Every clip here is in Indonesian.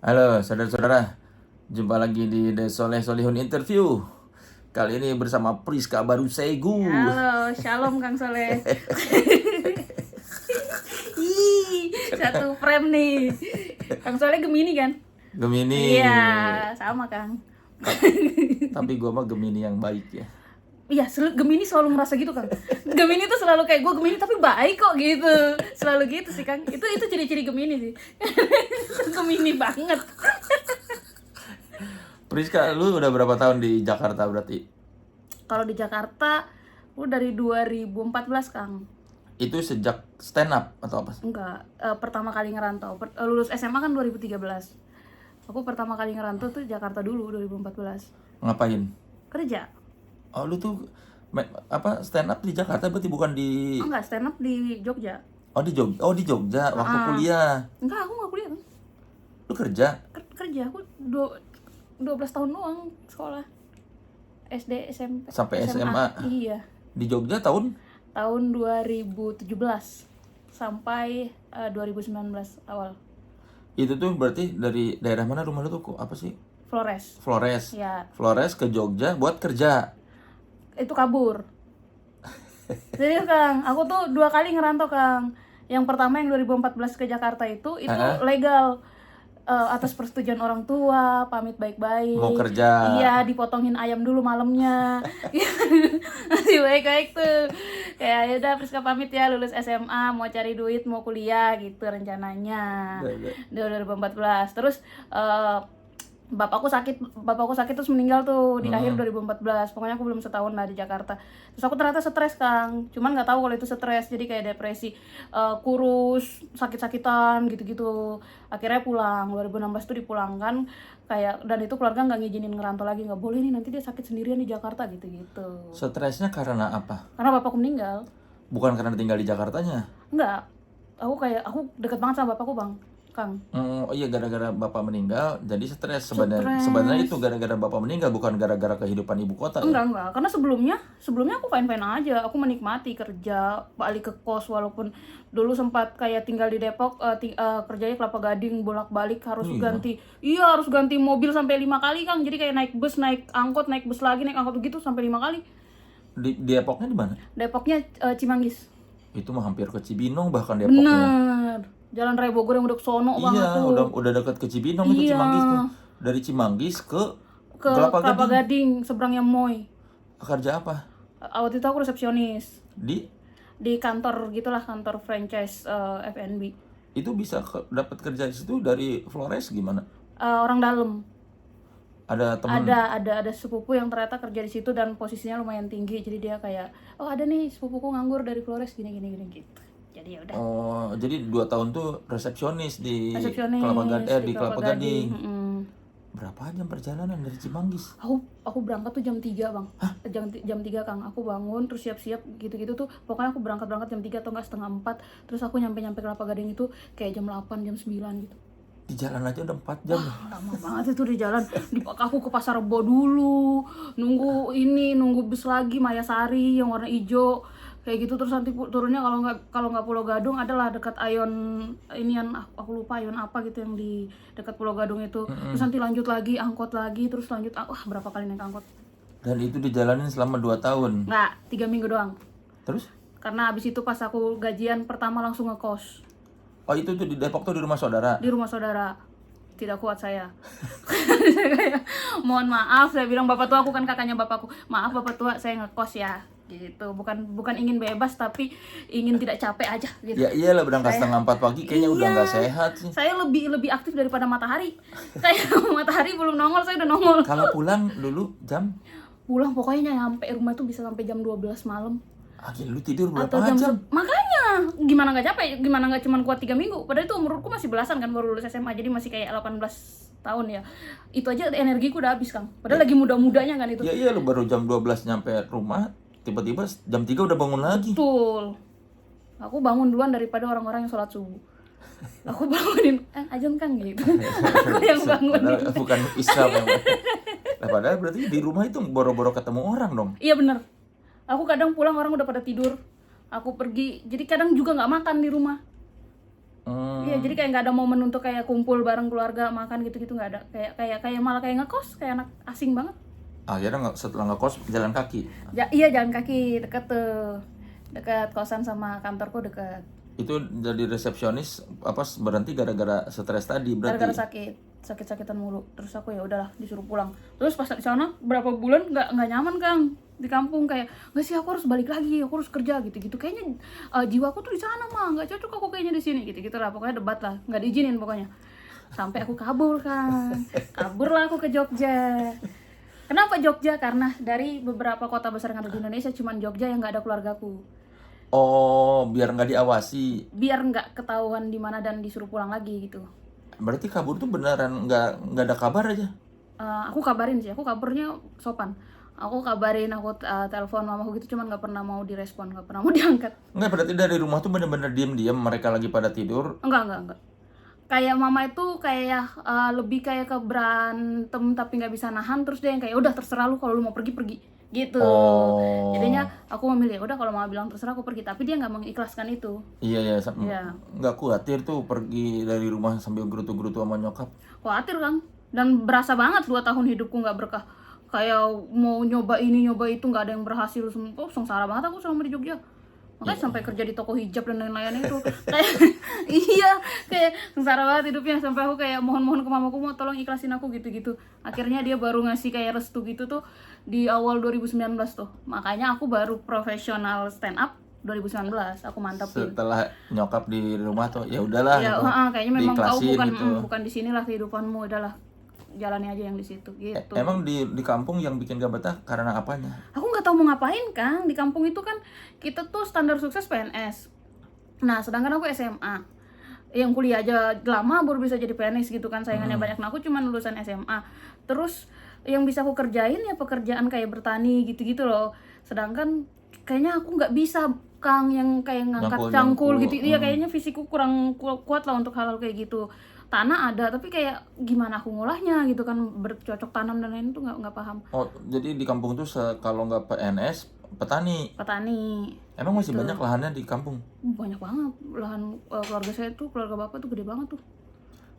Halo saudara-saudara, jumpa lagi di The Soleh Solihun Interview. Kali ini bersama Priska Baru Segu. Halo, shalom Kang Soleh. Ih, satu frame nih. Kang Soleh Gemini kan? Gemini. Iya, sama Kang. Tapi gue mah Gemini yang baik ya. Iya, Gemini selalu ngerasa gitu Kang. Gemini tuh selalu kayak gue Gemini tapi baik kok gitu. Selalu gitu sih Kang. Itu ciri-ciri Gemini sih. Gemini banget. Priska, lu udah berapa tahun di Jakarta berarti? Kalau di Jakarta, lu dari 2014 Kang. Itu sejak stand up atau apa? Enggak, pertama kali ngerantau. Lulus SMA kan 2013. Aku pertama kali ngerantau tuh Jakarta dulu 2014. Ngapain? Kerja. Oh lu tuh stand up di Jakarta berarti bukan di... Oh, enggak, stand up di Jogja. di Jogja waktu kuliah. Enggak, aku enggak kuliah kan. Lu kerja? Kerja aku 12 tahun doang sekolah. SD, SMP. Sampai SMA? Iya. Di Jogja tahun 2017 sampai 2019 awal. itu tuh berarti dari daerah mana rumah lu tuh? Kok apa sih? Flores. Ya, Flores ke Jogja buat kerja. itu kabur. Jadi Kang, aku tuh 2 kali ngerantau Kang. Yang pertama yang 2014 ke Jakarta itu legal. Atas persetujuan orang tua, pamit baik-baik. Mau kerja. Iya, dipotongin ayam dulu malamnya. Masih baik-baik tuh. Kayak ya udah Priska pamit ya, lulus SMA, mau cari duit, mau kuliah gitu rencananya. 2014. Terus bapakku sakit terus meninggal tuh di akhir 2014. Pokoknya aku belum setahun lah di Jakarta. Terus aku ternyata stres Kang, cuman nggak tahu kalau itu stres, jadi kayak depresi, kurus, sakit-sakitan gitu-gitu. Akhirnya pulang 2016 tuh dipulangkan, kayak, dan itu keluarga nggak ngizinin ngerantau lagi, nggak boleh nih nanti dia sakit sendirian di Jakarta gitu-gitu. Stresnya karena apa? Karena bapakku meninggal. Bukan karena tinggal di Jakartanya? Enggak, aku deket banget sama bapakku Bang Kang. Oh iya, gara-gara bapak meninggal jadi stres sebenarnya itu gara-gara bapak meninggal, bukan gara-gara kehidupan ibu kota ya? Enggak, karena sebelumnya aku fine-fine aja, aku menikmati kerja, balik ke kos, walaupun dulu sempat kayak tinggal di Depok, kerjanya Kelapa Gading, bolak-balik harus harus ganti mobil sampai 5 kali Kang, jadi kayak naik bus, naik angkot, naik bus lagi, naik angkot begitu sampai 5 kali. Di Depoknya di mana? Depoknya Cimanggis. Itu mah hampir ke Cibinong bahkan Depoknya. Bener, Jalan Raya Bogor yang udah sono banget tuh. Iya, udah dekat ke Cibinong itu Cimanggis tuh. Dari Cimanggis ke Kelapa Gading, seberangnya Moy. Kerja apa? Waktu itu aku resepsionis Di kantor gitulah, kantor franchise F&B. Itu bisa dapat kerja di situ dari Flores gimana? Orang dalam. Ada teman? Ada sepupu yang ternyata kerja di situ dan posisinya lumayan tinggi, jadi dia kayak, oh ada nih sepupuku nganggur dari Flores gini gitu. Jadi ya udah. Oh, jadi 2 tahun tuh resepsionis di Resepsionis Kelapa Gading. Mm-mm. Berapa jam perjalanan dari Cimanggis? Aku berangkat tuh jam 3 Bang. Jam 3 Kang. Aku bangun terus siap-siap gitu-gitu tuh. Pokoknya aku berangkat jam 3 atau enggak setengah 4. Terus aku nyampe Kelapa Gading itu kayak jam 8, jam 9 gitu. Di jalan aja udah 4 jam. Lama banget itu di jalan. Aku ke Pasar Rebo dulu. Nunggu bus lagi Mayasari yang warna hijau. Kayak gitu, terus nanti turunnya kalau nggak Pulau Gadung adalah dekat Ayon inian, aku lupa Ayon apa gitu yang di dekat Pulau Gadung itu. Terus nanti lanjut lagi angkot lagi, terus lanjut berapa kali naik angkot. Dan itu dijalanin selama 2 tahun. Nggak, 3 minggu doang. Terus? Karena abis itu pas aku gajian pertama langsung ngekos. Oh, itu tuh di Depok tuh di rumah saudara. Di rumah saudara. Tidak kuat saya. Mohon maaf, saya bilang bapak tua, aku kan kakaknya bapakku. Maaf bapak tua, saya ngekos ya. Gitu, bukan ingin bebas tapi ingin tidak capek aja gitu. Ya iyalah, berangkat setengah 4 pagi kayaknya udah nggak sehat sih. Saya lebih aktif daripada matahari. Matahari belum nongol, saya udah nongol. Kalau pulang dulu jam? Pulang pokoknya nyampe rumah itu bisa sampai jam 12 malam. Lu tidur berapa Atau jam? Makanya gimana nggak capek, gimana nggak cuman kuat 3 minggu. Padahal itu umurku masih belasan kan, baru lulus SMA, jadi masih kayak 18 tahun ya. Itu aja energiku udah habis Kang. Padahal lagi muda-mudanya kan itu. Iya, lu baru jam 12 nyampe rumah, tiba-tiba jam 3 udah bangun lagi. Betul. Aku bangun duluan daripada orang-orang yang sholat subuh. Aku bangunin, azan Kang gitu. Aku yang bangunin. Bukan Islam yang. Padahal berarti di rumah itu boro-boro ketemu orang dong. Iya bener. Aku kadang pulang orang udah pada tidur. Aku pergi, jadi kadang juga nggak makan di rumah. Iya, jadi kayak nggak ada momen untuk kayak kumpul bareng keluarga makan gitu-gitu, nggak ada. Kayak malah kayak ngekos, kayak anak asing banget. Akhirnya setelah ngekos jalan kaki. Iya, jalan kaki deket tuh, deket kosan sama kantorku deket. Itu jadi resepsionis apa berhenti gara-gara stres tadi berarti? Gara-gara sakit-sakitan mulu. Terus aku ya udahlah disuruh pulang. Terus pas di sana berapa bulan nggak nyaman Kang di kampung, kayak nggak sih, aku harus balik lagi, aku harus kerja gitu-gitu. Kayaknya jiwaku tuh di sana mah, nggak cocok aku kayaknya di sini gitu-gitu lah. Pokoknya debat lah, nggak diizinin pokoknya. Sampai aku kabur Kang, kaburlah aku ke Jogja. Kenapa Jogja? Karena dari beberapa kota besar yang ada di Indonesia, cuman Jogja yang nggak ada keluargaku. Oh, biar nggak diawasi. Biar nggak ketahuan di mana dan disuruh pulang lagi gitu. Berarti kabur tuh beneran nggak ada kabar aja? Aku kabarin sih, aku kabarnya sopan. Aku kabarin, aku telepon mamaku gitu, cuman nggak pernah mau direspon, nggak pernah mau diangkat. Enggak, berarti dari rumah tuh bener-bener diem-diem mereka lagi pada tidur. Enggak. Kayak mama itu kayak lebih kayak ke berantem tapi nggak bisa nahan, terus dia yang kayak udah terserah lu, kalau lu mau pergi gitu. Oh. Jadinya aku memilih udah kalau mama bilang terserah aku pergi, tapi dia nggak mengikhlaskan itu. Iya. Iya. Nggak khawatir tuh pergi dari rumah sambil gerutu-gerutu sama nyokap? Khawatir Kang, dan berasa banget 2 tahun hidupku nggak berkah. Kayak mau nyoba ini nyoba itu nggak ada yang berhasil semua. Sengsara banget aku selama di Jogja. Makanya sampai kerja di toko hijab dan lain-lain itu kayak iya, kayak sengsara banget hidupnya. Sampai aku kayak mohon ke mamaku, mau tolong ikhlasin aku gitu-gitu. Akhirnya dia baru ngasih kayak restu gitu tuh di awal 2019 tuh. Makanya aku baru profesional stand up 2019, aku mantapin. Setelah nyokap di rumah tuh ya udahlah Ya, gitu. kayaknya memang kau Diikhlasin gitu. bukan di sinilah kehidupanmu, udahlah jalani aja yang di situ gitu. Emang di kampung yang bikin gak betah karena apanya? Aku nggak tahu mau ngapain Kang. Di kampung itu kan kita tuh standar sukses PNS. Nah, sedangkan aku SMA. Yang kuliah aja lama baru bisa jadi PNS gitu kan, saingannya banyak. Nah, aku cuma lulusan SMA. Terus yang bisa aku kerjain ya pekerjaan kayak bertani gitu-gitu loh. Sedangkan kayaknya aku nggak bisa Kang yang kayak ngangkat cangkul gitu. Iya, kayaknya fisikku kurang kuat lah untuk hal-hal kayak gitu. Tanah ada tapi kayak gimana aku ngolahnya gitu kan, bercocok tanam dan lain itu nggak paham. Oh, jadi di kampung tuh kalau nggak PNS petani. Emang masih banyak lahannya di kampung? Banyak banget lahan. Keluarga saya tuh, keluarga bapak tuh gede banget tuh.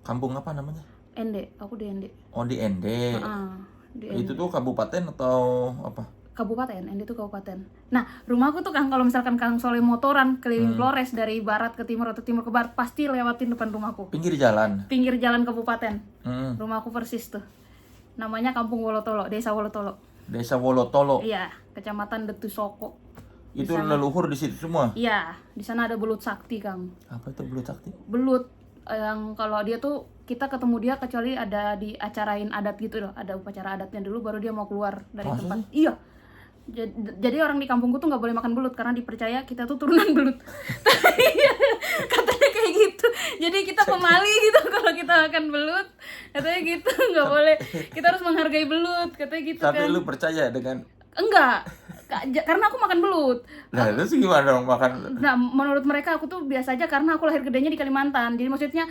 Kampung apa namanya? Ende, aku di Ende. Oh, di Ende. Di Ende. Itu tuh kabupaten atau apa? Kabupaten, Ende itu kabupaten. Nah, rumahku tuh Kang, kalau misalkan Kang Soleh motoran keliling Flores dari barat ke timur atau timur ke barat, pasti lewatin depan rumahku. Pinggir jalan Kabupaten. Rumahku persis tuh. Namanya Kampung Wolotolo, Desa Wolotolo. Desa Wolotolo. Iya, Kecamatan Detusoko. Itu leluhur di situ semua? Iya, di sana ada belut sakti Kang. Apa itu belut sakti? Belut yang kalau dia tuh kita ketemu dia kecuali ada diacarain adat gitu loh, ada upacara adatnya dulu baru dia mau keluar dari tempat. Iya. Jadi orang di kampungku tuh nggak boleh makan belut karena dipercaya kita tuh turunan belut. Katanya kayak gitu. Jadi kita pemali gitu kalau kita makan belut. Katanya gitu, nggak boleh. Kita harus menghargai belut. Katanya gitu. Tapi kan. lu percaya dengan? Enggak. Karena aku makan belut. Nah, terus gimana dong makan? Nah, menurut mereka aku tuh biasa aja karena aku lahir gedenya di Kalimantan. Jadi maksudnya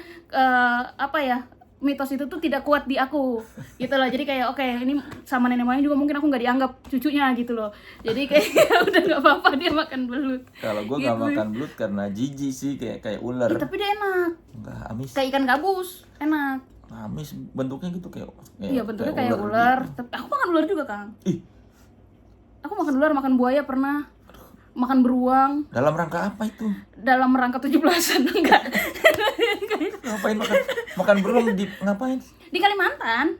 apa ya? Mitos itu tuh tidak kuat di aku gitu loh. Jadi kayak oke, ini sama nenek moyang juga mungkin aku nggak dianggap cucunya gitu loh. Jadi kayak udah nggak apa-apa dia makan belut. Kalau gue nggak makan belut karena jijik sih, kayak ular. Tapi dia enak. Enggak, amis. Kayak ikan gabus, enak. Amis bentuknya gitu kayak. Iya, bentuknya kayak ular. Tapi aku makan ular juga Kang. Aku makan ular, makan buaya pernah. Makan beruang. Dalam rangka apa itu? Dalam rangka 17-an enggak. Ngapain makan beruang ngapain? Di Kalimantan.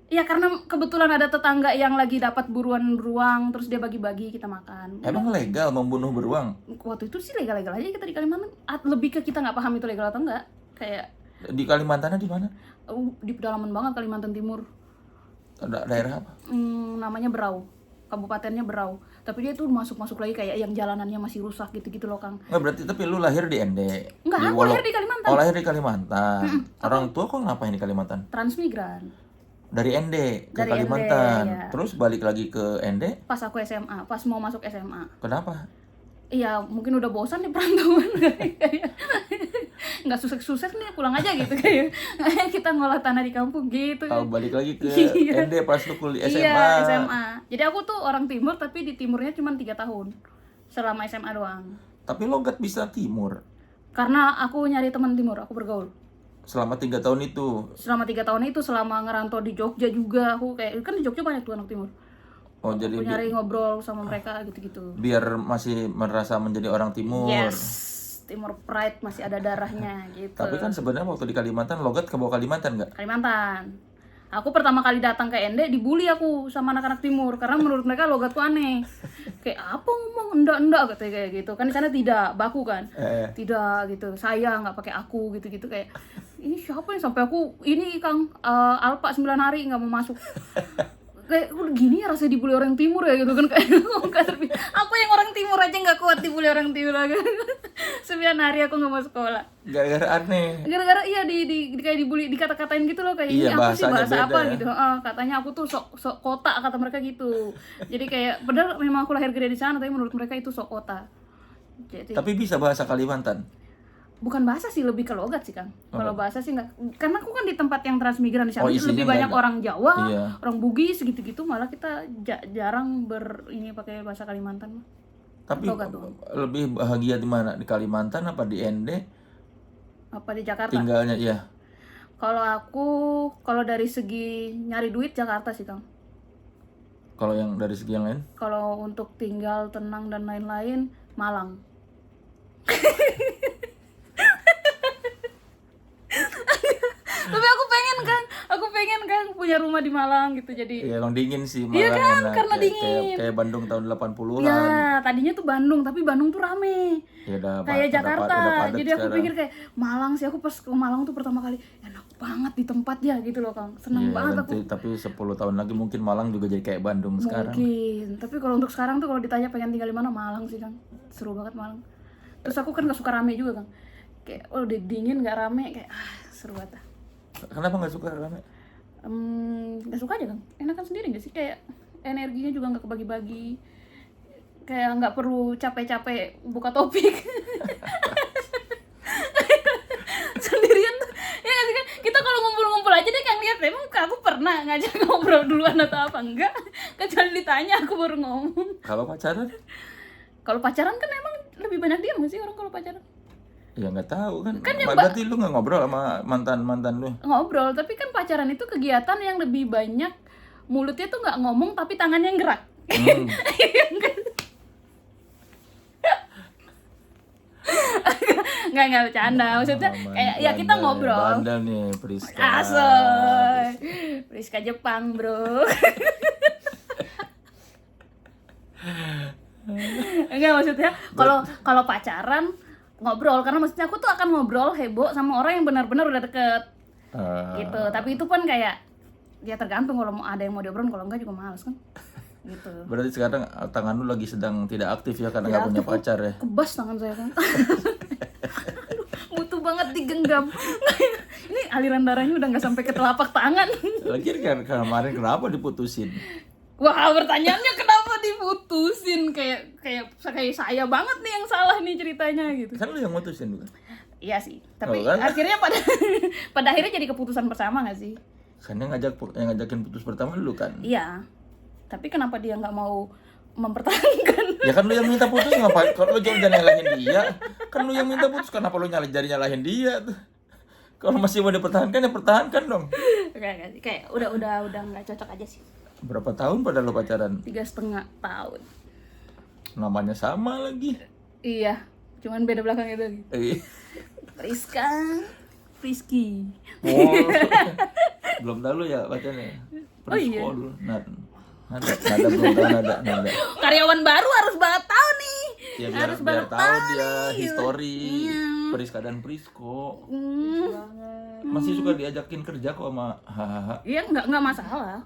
Ya karena kebetulan ada tetangga yang lagi dapat buruan beruang, terus dia bagi-bagi, kita makan. Emang legal membunuh beruang? Waktu itu sih legal-legal aja kita di Kalimantan. Lebih ke kita nggak paham itu legal atau enggak. Kayak di Kalimantannya di mana? Di pedalaman banget, Kalimantan Timur. Daerah apa? Namanya Berau. Kabupatennya Berau. Tapi dia tuh masuk lagi kayak yang jalanannya masih rusak gitu-gitu loh Kang. Nggak, berarti tapi lu lahir di Ende? Enggak, aku lahir di Kalimantan. Oh, lahir di Kalimantan. Orang tua kok ngapain di Kalimantan? Transmigran. Dari Ende ke Kalimantan. Ende, ya. Terus balik lagi ke Ende? Pas aku SMA, pas mau masuk SMA. Kenapa? Iya, mungkin udah bosan di perantauan. Nggak susah-susah nih, pulang aja gitu kayak kita ngolah tanah di kampung gitu. Oh, balik lagi ke Ende pas lu kuliah SMA. Iya, SMA. Jadi aku tuh orang timur tapi di timurnya cuma 3 tahun. Selama SMA doang. Tapi logat bisa timur. Karena aku nyari teman timur, aku bergaul. Selama 3 tahun itu. Selama 3 tahun itu, selama ngerantau di Jogja juga, aku kayak kan di Jogja banyak tuh anak timur. Oh, jadi Aku nyari ngobrol sama mereka gitu-gitu. biar masih merasa menjadi orang timur. Yes, Timur Pride masih ada darahnya gitu. Tapi kan sebenarnya waktu di Kalimantan logat ke bawah Kalimantan nggak? Kalimantan. Aku pertama kali datang ke Ende dibully aku sama anak-anak timur karena menurut mereka logatku aneh. Kayak apa ngomong endak katanya kayak gitu. Kan di sana tidak baku kan. Tidak gitu. Saya nggak pakai aku gitu-gitu kayak ini siapa nih sampai aku ini Kang Alpa 9 hari nggak mau masuk. Kayak udah gini ya rasanya dibully orang timur ya gitu kan kayak aku yang orang timur aja nggak kuat dibully orang timur lagi. 9 hari aku nggak mau sekolah Gara-gara aneh. gara-gara iya di kayak dibully dikata-katain gitu loh kayak Iya, ini apa sih bahasanya bahasa beda apa ya. gitu. Katanya aku tuh sok kota kata mereka gitu. Jadi kayak padahal memang aku lahir gede di sana tapi menurut mereka itu sok kota. Jadi Tapi bisa bahasa Kalimantan. bukan bahasa sih lebih ke logat sih Kang. Kalau bahasa sih nggak karena aku kan di tempat yang transmigran di sana isinya lebih nggak banyak ada. orang Jawa, Iya. orang Bugis gitu-gitu malah kita jarang ini pakai bahasa Kalimantan mah. Tapi Logat doang. lebih bahagia di mana? Di Kalimantan apa di Ende? Apa di Jakarta? Tinggalnya iya. Kalau dari segi nyari duit Jakarta sih Kang. Kalau yang dari segi yang lain? Kalau untuk tinggal tenang dan lain-lain Malang. Tapi aku pengen kan punya rumah di Malang gitu jadi. Iya, yang dingin sih Iya Malang kan, enak. karena Kayak- dingin. Kayak Bandung tahun 80-an. Ya, tadinya tuh Bandung, tapi Bandung tuh rame. Ya udah Kayak Jakarta. udah padat Jadi aku sekarang. pikir kayak Malang sih, aku pas ke Malang tuh pertama kali enak banget di tempat ya gitu loh Kang. Seneng Iya, banget nanti, aku. tapi 10 tahun lagi mungkin Malang juga jadi kayak Bandung sekarang. Mungkin. Tapi kalau untuk sekarang tuh kalau ditanya pengen tinggal di mana Malang sih Kang. Seru banget Malang. Terus aku kan gak suka rame juga Kang. Kayak udah dingin gak rame kayak seru banget. Kenapa nggak suka rame? Gak suka aja Kang. Enakan sendiri gak sih kayak energinya juga nggak kebagi-bagi. Kayak nggak perlu capek-capek buka topik. Sendirian tuh ya nggak sih kan kita kalau ngumpul-ngumpul aja deh Kang lihat emang aku pernah ngajak ngobrol duluan atau apa enggak kecuali ditanya aku baru ngomong. Kalau pacaran? Kalau pacaran kan emang lebih banyak diam nggak sih orang kalau pacaran? Ya nggak tahu kan. yang Berarti lu nggak ngobrol sama mantan lu? Ngobrol tapi kan pacaran itu kegiatan yang lebih banyak mulutnya tuh nggak ngomong tapi tangannya yang gerak. Nggak bercanda maksudnya kayak ya kita ngobrol. Bandel nih Priska. Asoy. Priska Jepang, Bro. Enggak maksudnya kalau pacaran ngobrol karena maksudnya aku tuh akan ngobrol heboh sama orang yang benar-benar udah deket. Gitu. Tapi itu pun kayak ya tergantung kalau mau ada yang mau diobrol kalau enggak juga males kan. Gitu. Berarti sekarang tangan lu lagi sedang tidak aktif ya karena nggak punya pacar ya? Kebas tangan saya kan. Aduh, butuh banget digenggam. Ini aliran darahnya udah nggak sampai ke telapak tangan. Lagi kan kemarin kenapa diputusin? Wah, pertanyaannya kenapa diputusin? Kayak saya banget nih yang salah nih ceritanya gitu. Kan lu yang mutusin bukan? Iya sih, tapi Oh, kan? akhirnya pada akhirnya jadi keputusan bersama nggak sih? Kan yang ngajakin putus pertama lu kan? Iya. Tapi kenapa dia nggak mau mempertahankan? Ya kan lu yang minta putus ngapain? Kalau lu jangan nyalahin dia, kan lu yang minta putus kenapa lu nyalahin dia tuh? Kalau masih mau dipertahankan ya pertahankan dong. Kayak udah nggak cocok aja sih. Berapa tahun pada lu pacaran? 3,5 tahun. Namanya sama lagi. Iya, cuman beda belakang itu. Priska, Priski. Oh, belum tahu lu ya pacarnya. Oh iya. Dulu. Nada belum tahu nada. Karyawan baru harus banget tahu nih. Ya Harus biar banget tahu dia nih. histori Iya. Priska dan Prisko. Hmm. Masih suka diajakin kerja kok sama hahaha. Iya nggak masalah.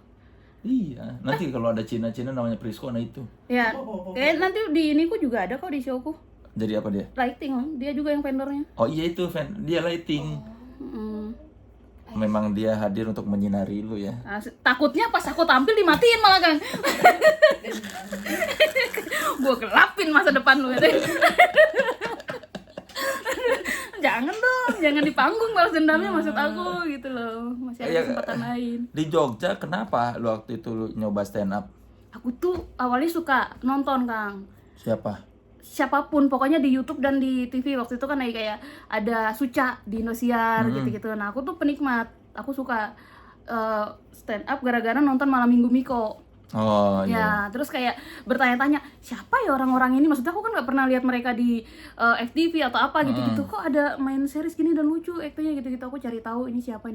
Iya, nanti kalau ada Cina namanya Prisko nah itu. Ya, nanti di ini juga ada kok di showku. Jadi apa dia? Lighting, dia juga yang vendornya. Oh iya itu dia lighting. Memang dia hadir untuk menyinari lu ya. Nah, takutnya pas aku tampil dimatiin malah Kang. Gua gelapin masa depan lu katanya. Jangan dong, jangan di panggung balas dendamnya maksud aku gitu loh. Masih ada kesempatan lain. Di Jogja kenapa lu waktu itu lu nyoba stand up? Aku tuh awalnya suka nonton Kang. Siapa? siapapun, pokoknya di YouTube dan di TV. Waktu itu kan kayak ada Suca di Indosiar gitu-gitu. Nah aku tuh penikmat, aku suka stand up gara-gara nonton Malam Minggu Miko. Oh iya. Ya, terus kayak bertanya-tanya siapa ya orang-orang ini, maksudnya aku kan nggak pernah lihat mereka di FTV atau apa gitu-gitu, kok ada main series gini dan lucu aktingnya gitu-gitu. Aku cari tahu ini siapa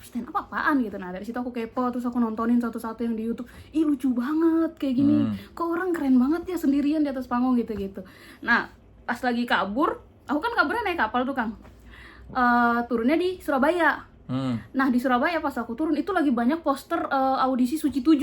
stand up apaan gitu. Nah dari situ aku kepo, terus aku nontonin satu-satu yang di YouTube. Ih lucu banget kayak gini, kok orang keren banget ya sendirian di atas panggung gitu-gitu. Nah pas lagi kabur, aku kan kaburnya naik kapal tuh Kang, turunnya di Surabaya. Nah di Surabaya pas aku turun itu lagi banyak poster audisi Suci 7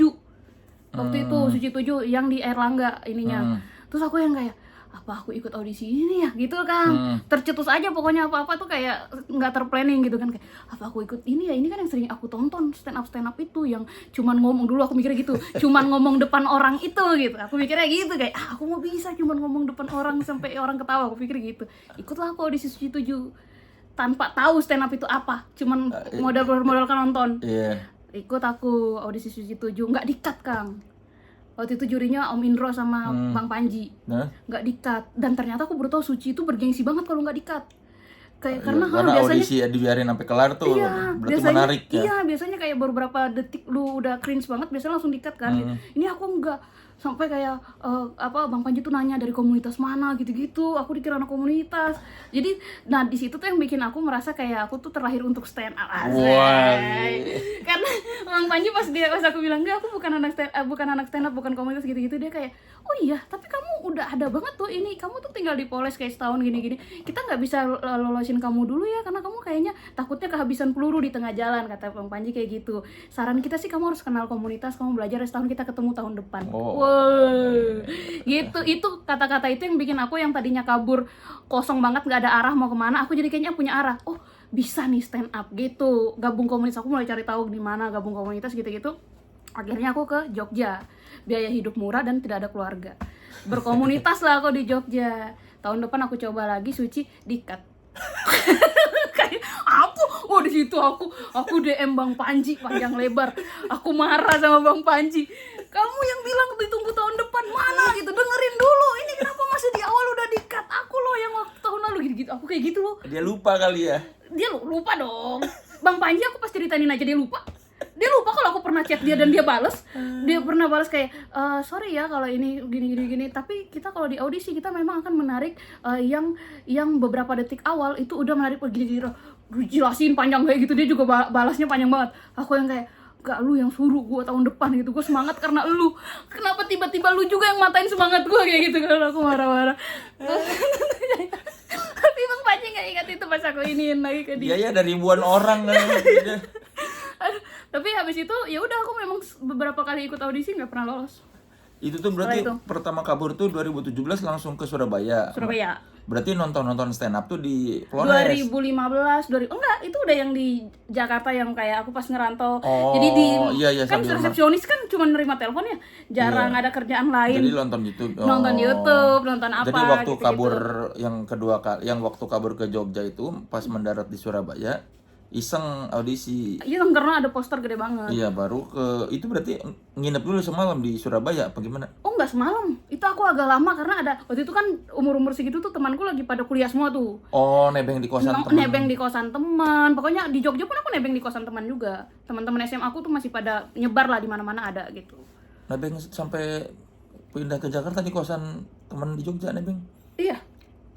waktu itu, Suci 7 yang di Airlangga ininya. Terus aku yang kayak apa aku ikut audisi ini ya gitu kan, tercetus aja pokoknya apa-apa tuh kayak nggak terplanning gitu kan, kayak apa aku ikut ini ya, ini kan yang sering aku tonton stand up itu yang cuman ngomong, dulu aku mikirnya gitu, cuman ngomong depan orang itu gitu, aku mikirnya gitu kayak aku mau bisa cuman ngomong depan orang sampai orang ketawa, aku pikir gitu. Ikutlah aku audisi Suci 7 tanpa tahu stand up itu apa, cuman modal-modalkan nonton. Ikut aku audisi Suci 7, nggak di-cut Kang. Waktu itu jurinya Om Indro sama Bang Panji, nggak di-cut. Dan ternyata aku baru tahu Suci itu bergengsi banget kalau nggak di-cut. Kayak karena biasanya audisi dibiarin sampai kelar tuh, berarti biasanya, menarik ya. Iya, biasanya kayak beberapa detik lu udah cringe banget, biasanya langsung di-cut kan. Ini aku nggak, sampai kayak Bang Panji tuh nanya dari komunitas mana gitu-gitu, aku dikira anak komunitas. Jadi nah di situ tuh yang bikin aku merasa kayak aku tuh terlahir untuk stand up. Karena Bang Panji pas aku bilang enggak, aku bukan anak stand up, bukan komunitas gitu-gitu, dia kayak oh iya tapi kamu udah ada banget tuh ini, kamu tuh tinggal di Poles kayak setahun gini-gini, kita nggak bisa lolosin kamu dulu ya karena kamu kayaknya takutnya kehabisan peluru di tengah jalan, kata Bang Panji kayak gitu. Saran kita sih kamu harus kenal komunitas, kamu belajar setahun, kita ketemu tahun depan. Gitu, itu kata-kata itu yang bikin aku yang tadinya kabur kosong banget nggak ada arah mau kemana, aku jadi kayaknya punya arah. Oh bisa nih stand up gitu, gabung komunitas. Aku mulai cari tahu di mana gabung komunitas gitu-gitu. Akhirnya aku ke Jogja, biaya hidup murah dan tidak ada keluarga, berkomunitas lah aku di Jogja. Tahun depan aku coba lagi, Suci di-cut. Kayak aku, di situ aku DM Bang Panji panjang lebar, aku marah sama Bang Panji. Kamu yang bilang ditunggu tahun depan, mana gitu, dengerin dulu, ini kenapa masih di awal udah di-cut, aku loh yang waktu tahun lalu gitu-gitu, aku kayak gitu loh. Dia lupa kali ya. Dia lupa dong. Bang Panji aku pas ceritain aja dia lupa kalau aku pernah chat dia dan dia balas. Dia pernah balas kayak sorry ya kalau ini gini, tapi kita kalau di audisi kita memang akan menarik yang beberapa detik awal itu udah menarik gini, jelasin panjang kayak gitu. Dia juga balasnya panjang banget. Aku yang kayak gak, lu yang suruh gue tahun depan gitu, gue semangat karena lu, kenapa tiba-tiba lu juga yang matain semangat gue kayak gitu. Kalau aku marah-marah. Tapi Bang Panji gak ingat itu pas aku iniin lagi ke dia. Iya ya, ada ribuan orang kan. Aduh, tapi habis itu ya udah aku memang beberapa kali ikut audisi nggak pernah lolos. Itu tuh berarti pertama kabur tuh 2017 langsung ke Surabaya. Berarti nonton stand up tuh di Flores. 2015, enggak, itu udah yang di Jakarta yang kayak aku pas ngerantau. Jadi kan resepsionis kan cuma nerima telepon ya, jarang ada kerjaan lain. Jadi nonton YouTube. Nonton YouTube, nonton apa. Jadi waktu kabur yang kedua kali, yang waktu kabur ke Jogja itu pas mendarat di Surabaya, iseng audisi. Iya, karena ada poster gede banget. Iya, baru ke itu berarti nginep dulu semalam di Surabaya apa gimana? Oh, enggak semalam. Itu aku agak lama karena ada waktu itu kan umur-umur segitu tuh temanku lagi pada kuliah semua tuh. Oh, nebeng di kosan teman. Nebeng di kosan teman. Pokoknya di Jogja pun aku nebeng di kosan teman juga. Teman-teman SMA aku tuh masih pada nyebar lah di mana-mana ada gitu. Nebeng sampai pindah ke Jakarta di kosan teman di Jogja nebeng? Iya.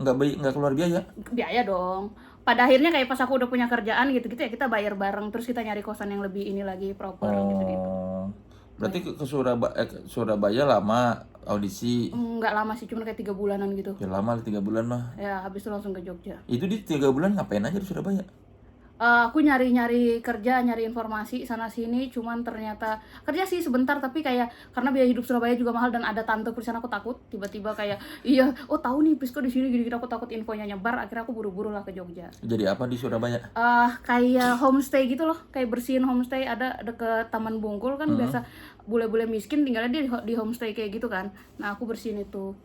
Nggak keluar biaya? Biaya dong. Pada akhirnya kayak pas aku udah punya kerjaan gitu-gitu ya kita bayar bareng, terus kita nyari kosan yang lebih ini lagi proper gitu-gitu. Berarti ke Surabaya lama audisi? Nggak lama sih, cuma kayak 3 bulanan gitu. Ya lama 3 bulan mah. Ya habis itu langsung ke Jogja. Itu di 3 bulan ngapain aja di Surabaya? Aku nyari kerja, nyari informasi sana sini, cuman ternyata kerja sih sebentar, tapi kayak karena biaya hidup Surabaya juga mahal dan ada tante di sana, aku takut tiba-tiba kayak tahu nih Prisko di sini gini-gini, aku takut infonya nyebar, akhirnya aku buru-buru lah ke Jogja. Jadi apa di Surabaya? Kayak homestay gitu loh, kayak bersihin homestay, ada deket Taman Bungkul kan. Biasa bule-bule miskin tinggalnya di homestay kayak gitu kan. Nah aku bersihin itu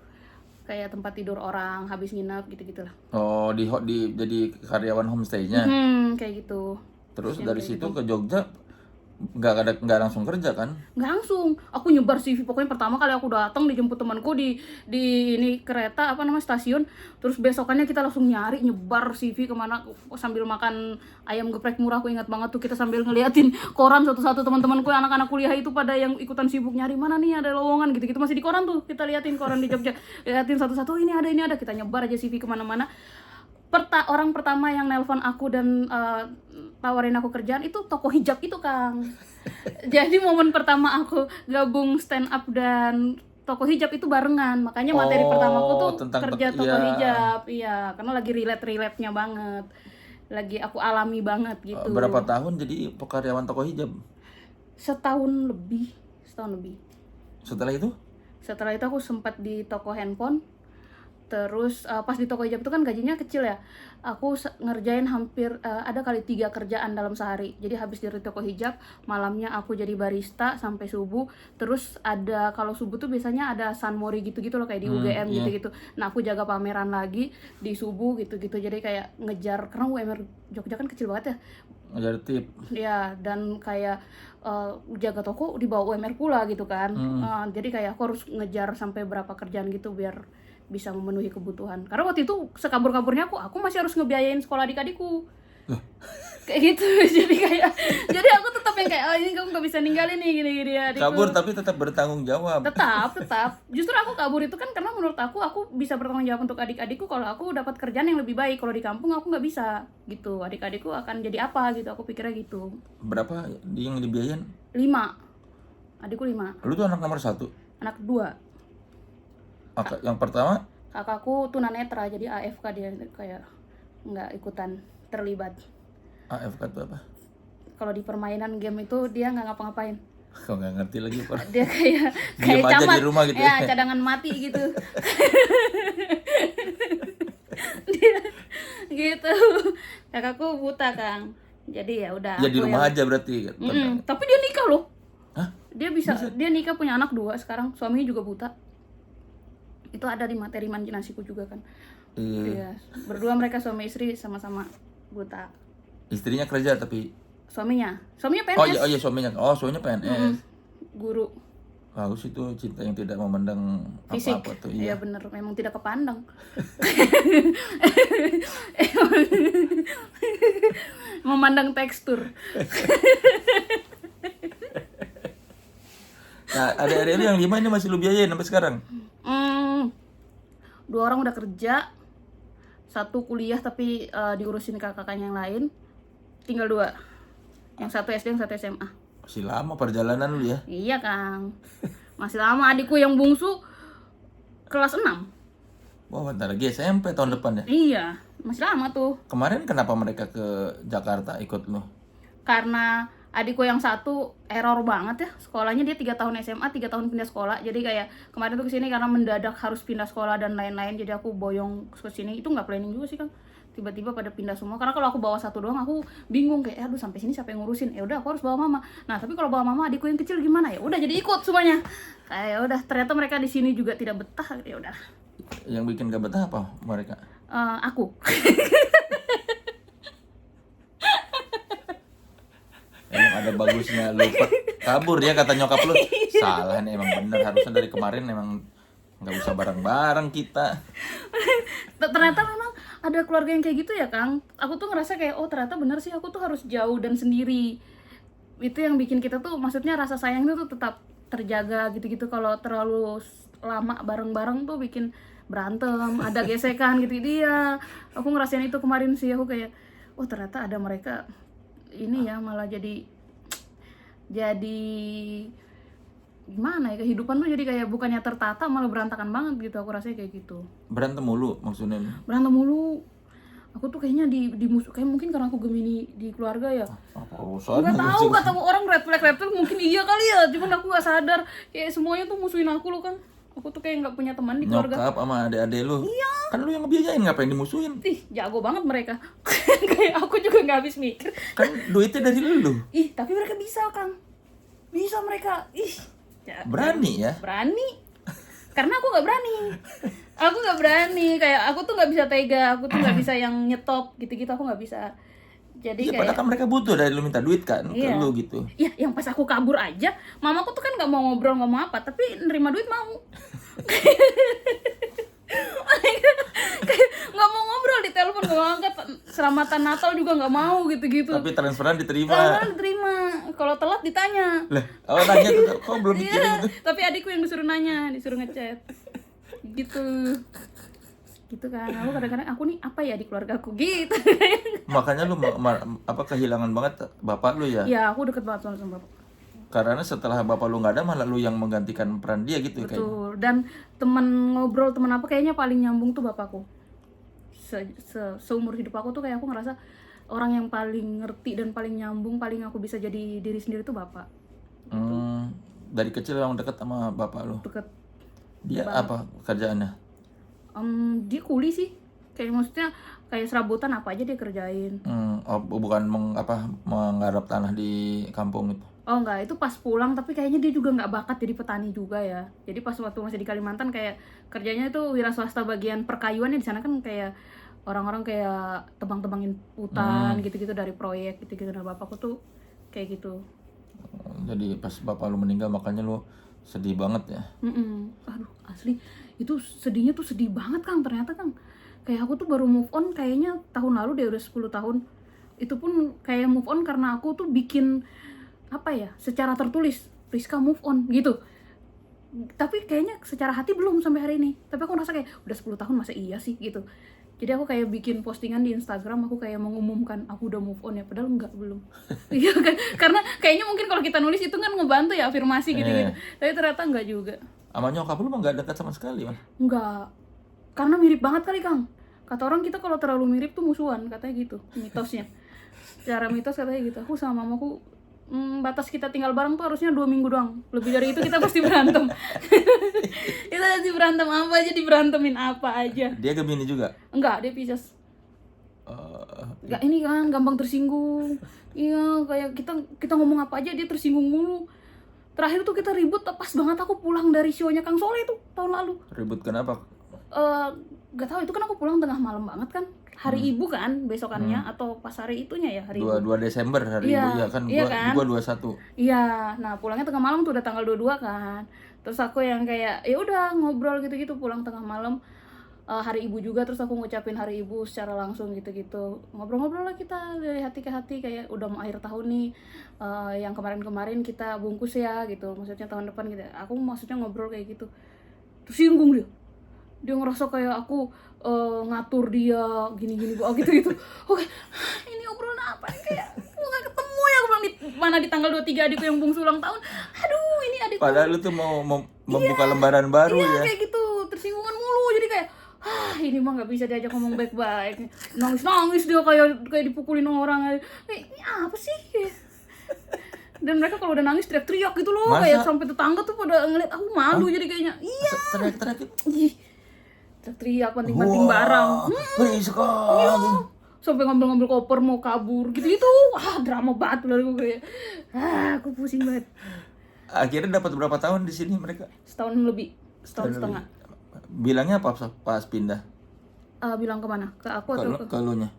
kayak tempat tidur orang habis nginep gitu-gitulah. Oh, jadi karyawan homestay-nya. Kayak gitu. Terus dari situ ke Jogja nggak langsung kerja kan? Nggak langsung, aku nyebar CV. Pokoknya pertama kali aku datang dijemput temanku di ini kereta apa namanya stasiun, terus besokannya kita langsung nyari nyebar CV kemana sambil makan ayam geprek murah. Aku ingat banget tuh kita sambil ngeliatin koran satu-satu, teman-temanku anak-anak kuliah itu pada yang ikutan sibuk nyari mana nih ada lowongan gitu-gitu, masih di koran tuh kita liatin koran di Jogja, liatin satu-satu, ini ada, kita nyebar aja CV kemana-mana. Orang pertama yang nelpon aku dan tawarin aku kerjaan itu toko hijab itu, Kang. Jadi momen pertama aku gabung stand up dan toko hijab itu barengan, makanya materi pertamaku tuh kerja toko hijab. Iya, karena lagi relate-nya banget, lagi aku alami banget gitu. Berapa tahun jadi karyawan toko hijab? Setahun lebih. Setelah itu aku sempat di toko handphone. Terus pas di toko hijab itu kan gajinya kecil ya. Aku ngerjain hampir ada kali 3 kerjaan dalam sehari. Jadi habis dari toko hijab, malamnya aku jadi barista sampai subuh. Terus ada kalau subuh tuh biasanya ada sunmori gitu-gitu loh kayak di UGM gitu-gitu. Nah, aku jaga pameran lagi di subuh gitu-gitu. Jadi kayak ngejar, karena UMR Jogja kan kecil banget ya. ngejar tip. Ya, dan kayak jaga toko di bawah UMR pula gitu kan. Jadi kayak aku harus ngejar sampai berapa kerjaan gitu biar bisa memenuhi kebutuhan. Karena waktu itu sekabur-kaburnya aku masih harus ngebiayain sekolah adik-adikku. Kayak gitu. jadi aku tetap yang kayak, oh ini kamu gak bisa ninggalin nih gini-gini adikku. Kabur tapi tetap bertanggung jawab. Tetap. Justru aku kabur itu kan karena menurut aku bisa bertanggung jawab untuk adik-adikku kalau aku dapat kerjaan yang lebih baik. Kalau di kampung aku nggak bisa gitu. Adik-adikku akan jadi apa gitu. Aku pikirnya gitu. Berapa yang dibiayain? 5. Adikku 5. Lu tuh anak nomor 1? Anak 2. Yang pertama? Kakakku tunanetra, jadi AFK, dia kayak nggak ikutan terlibat. AFK itu apa? Kalau di permainan game itu dia nggak ngapa-ngapain. Kok nggak ngerti lagi Pak? Dia kayak Diem aja camat di rumah gitu ya, cadangan mati gitu. Dia gitu. Kakakku buta, Kang. Jadi ya udah. Ya di rumah aja berarti. Tapi dia nikah loh. Hah? Dia bisa. Dia nikah punya anak 2 sekarang. Suaminya juga buta. Itu ada di materi imajinasiku juga kan. Iya. Berdua mereka suami istri sama-sama buta. Istrinya kerja tapi Suaminya PNS. Oh iya suaminya. Oh, suaminya PNS. Guru. Bagus itu, cinta yang tidak memandang Fisik. apa-apa tuh. Iya bener, memang tidak kepandang. Memandang tekstur. Nah, adik-adik lu yang 5 ini masih lu biayain sampai sekarang? 2 orang udah kerja, 1 kuliah tapi diurusin kakaknya yang lain, tinggal 2. Yang 1 SD, yang 1 SMA. Masih lama perjalanan lu ya? Iya, Kang. Masih lama. Adikku yang bungsu kelas 6. Wah, bentar lagi SMP tahun depan ya? Iya, masih lama tuh. Kemarin kenapa mereka ke Jakarta ikut lu? Karena adikku yang 1 error banget ya, sekolahnya dia 3 tahun SMA, 3 tahun pindah sekolah. Jadi kayak kemarin tuh kesini karena mendadak harus pindah sekolah dan lain-lain, jadi aku boyong ke sini. Itu nggak planning juga sih, Kang. Tiba-tiba pada pindah semua. Karena kalau aku bawa 1 doang aku bingung kayak aduh sampai sini siapa yang ngurusin. Ya udah aku harus bawa mama. Nah, tapi kalau bawa mama adikku yang kecil gimana ya? Udah jadi ikut semuanya. Kayak ya udah, ternyata mereka di sini juga tidak betah. Ya udah. Yang bikin gak betah apa mereka? Aku. Emang ada bagusnya lu kabur ya kata nyokap lu. Salah nih, emang bener, harusnya dari kemarin emang nggak usah bareng-bareng kita. Ternyata memang ada keluarga yang kayak gitu ya, Kang. Aku tuh ngerasa kayak oh ternyata bener sih, aku tuh harus jauh dan sendiri. Itu yang bikin kita tuh, maksudnya rasa sayang itu tuh tetap terjaga gitu-gitu. Kalau terlalu lama bareng-bareng tuh bikin berantem, ada gesekan gitu. Dia aku ngerasain itu kemarin sih. Aku kayak oh ternyata ada mereka ini ya, malah jadi gimana ya, kehidupan tuh jadi kayak bukannya tertata malah berantakan banget gitu. Aku rasanya kayak gitu. Berantem mulu maksudnya? Berantem mulu. Aku tuh kayaknya di musuh, kayak mungkin karena aku Gemini di keluarga ya. Nggak tahu, kata orang red flag mungkin iya kali ya, cuman aku nggak sadar kayak semuanya tuh musuhin aku loh, Kang. Aku tuh kayak nggak punya teman di keluarga. Nyokap sama adik-adik lu? Iya. Kan lu yang ngebiayain, ngapain dimusuhin? Ih, jago banget mereka. Kayak aku juga nggak habis mikir. Kan duitnya dari lu. Ih, tapi mereka bisa, Kang. Bisa mereka. Ih. Berani ya? Berani. Karena aku nggak berani. Aku nggak berani. Kayak aku tuh nggak bisa tega. Aku tuh nggak bisa yang nyetop gitu-gitu. Aku nggak bisa. Jadi Iya, padahal kayak kan mereka butuh dari lu minta duit kan ke iya. lu gitu. Ya, yang pas aku kabur aja, mamaku tuh kan nggak mau ngobrol nggak mau apa, tapi nerima duit mau. Kayak nggak mau ngobrol di telepon, nggak mau angkat, selamatan Natal juga nggak mau gitu-gitu. Tapi transferan diterima. Lama diterima, kalau telat ditanya. Lah, oh nanya tuh kok belum dikirim Iya, gitu. tapi adikku yang disuruh nanya, disuruh ngechat. Gitu. Gitu kan. Aku kadang-kadang aku nih apa ya di keluarga aku gitu. Makanya lu apa kehilangan banget bapak lu ya? Ya, aku deket banget sama bapak. Karena setelah bapak lu nggak ada malah lu yang menggantikan peran dia gitu kayaknya. Betul. Dan teman ngobrol, teman apa kayaknya paling nyambung tuh bapakku. Seumur hidup aku tuh kayak aku ngerasa orang yang paling ngerti dan paling nyambung, paling aku bisa jadi diri sendiri tuh bapak. Dari kecil emang deket sama bapak lu. Deket. Dia apa kerjaannya? Dia kuli sih. Kayak maksudnya kayak serabutan apa aja dia kerjain. Bukan menggarap tanah di kampung itu. Oh enggak, itu pas pulang, tapi kayaknya dia juga nggak bakat jadi petani juga ya. Jadi pas waktu masih di Kalimantan kayak kerjanya itu wira swasta bagian perkayuan ya, di sana kan kayak orang-orang kayak tebang-tebangin hutan gitu-gitu dari proyek gitu-gitu. Nah bapakku tuh kayak gitu. Jadi pas bapak lu meninggal makanya lu sedih banget ya. Aduh asli itu sedihnya tuh sedih banget Kang, ternyata Kang. Kayak aku tuh baru move on kayaknya tahun lalu deh, udah 10 tahun. Itu pun kayak move on karena aku tuh bikin apa ya, secara tertulis Priska move on gitu, tapi kayaknya secara hati belum sampai hari ini. Tapi aku ngerasa kayak udah 10 tahun masa iya sih gitu. Jadi aku kayak bikin postingan di Instagram, aku kayak mengumumkan aku udah move on ya, padahal enggak, belum. Iya kan, karena kayaknya mungkin kalau kita nulis itu kan ngebantu ya, afirmasi gitu-gitu. Tapi ternyata enggak juga. Sama nyokap lu mah nggak dekat sama sekali mah. Enggak, karena mirip banget kali Kang. Kata orang kita kalau terlalu mirip tuh musuhan, katanya gitu mitosnya. Secara mitos katanya gitu. Aku sama mamaku batas kita tinggal bareng tuh harusnya 2 minggu doang. Lebih dari itu kita pasti berantem. Kita pasti berantem apa aja, diberantemin apa aja. Dia Gemini juga? Enggak, dia Pisces. Enggak, ini kan gampang tersinggung. Iya, kayak kita ngomong apa aja dia tersinggung mulu. Terakhir tuh kita ribut pas banget aku pulang dari show-nya Kang Soleh tuh tahun lalu. Ribut kenapa? Gak tahu, itu kan aku pulang tengah malam banget kan. Hari Ibu kan besokannya, atau pas hari itunya ya hari Ibu. 2 Desember hari Iya, Ibu ya kan, iya kan? gua 21. Iya, nah pulangnya tengah malam tuh udah tanggal 22 kan. Terus aku yang kayak ya udah ngobrol gitu-gitu pulang tengah malam. Hari Ibu juga, terus aku ngucapin hari Ibu secara langsung gitu-gitu. Ngobrol-ngobrol lah kita dari hati ke hati, kayak udah mau akhir tahun nih. Yang kemarin-kemarin kita bungkus ya gitu. Maksudnya tahun depan gitu. Aku maksudnya ngobrol kayak gitu. Tersinggung dia ngerasa kayak aku ngatur dia gini-gini gitu-gitu. Oke, ini obrolan apa nih, kayak aku gak ketemu ya, aku bilang mana di tanggal 23 adikku yang bungsu ulang tahun. Aduh, ini adikku. Padahal lu tuh mau membuka lembaran baru ya. Kayak gitu, tersinggungan mulu. Jadi kayak ini mah nggak bisa diajak ngomong baik-baik. Nangis dia kayak dipukulin orang. Kayak ini apa sih? Dan mereka kalau udah nangis teriak-teriak gitu loh. Masa? Kayak sampai tetangga tuh pada ngeliat aku malu. Jadi kayaknya iya. Teriak-teriak itu. Ih, teriak banting-banting barang. Priska. Sampai ngambil-ngambil koper mau kabur gitu-gitu. Drama banget lalu gue kayak aku pusing banget. Akhirnya dapat berapa tahun di sini mereka? Setahun lebih, setahun setengah. Bilangnya apa pas pindah? Bilang kemana? Ke aku atau Ke lu nya?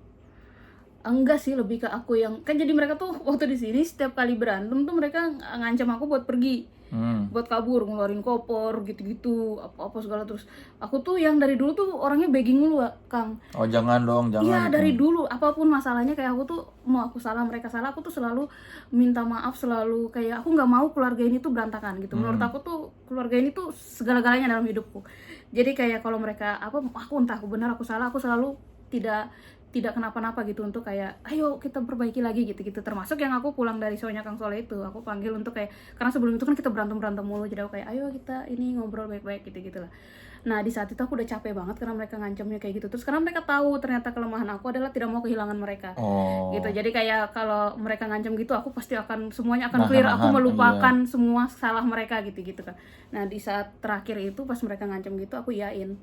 Enggak sih, lebih ke aku yang kan jadi mereka tuh waktu di sini setiap kali berantem tuh mereka ngancam aku buat pergi. Buat kabur, ngeluarin koper gitu-gitu, apa-apa segala. Terus aku tuh yang dari dulu tuh orangnya begging mulu, Kang. Oh jangan dong, jangan. Iya, dari dulu apapun masalahnya kayak aku tuh mau aku salah mereka salah, aku tuh selalu minta maaf, selalu kayak aku nggak mau keluarga ini tuh berantakan gitu. Menurut aku tuh keluarga ini tuh segala-galanya dalam hidupku. Jadi kayak kalau mereka aku entah aku benar aku salah, aku selalu tidak kenapa-napa gitu, untuk kayak ayo kita perbaiki lagi gitu-gitu. Termasuk yang aku pulang dari show-nya Kang Soleh itu, aku panggil untuk kayak, karena sebelum itu kan kita berantem mulu, jadi aku kayak ayo kita ini ngobrol baik-baik gitu-gitu lah. Nah di saat itu aku udah capek banget karena mereka ngancamnya kayak gitu. Terus karena mereka tahu ternyata kelemahan aku adalah tidak mau kehilangan mereka. Gitu. Jadi kayak kalau mereka ngancam gitu, aku pasti akan semuanya akan clear, aku melupakan semua salah mereka gitu-gitu kan. Nah di saat terakhir itu pas mereka ngancam gitu, aku iyain.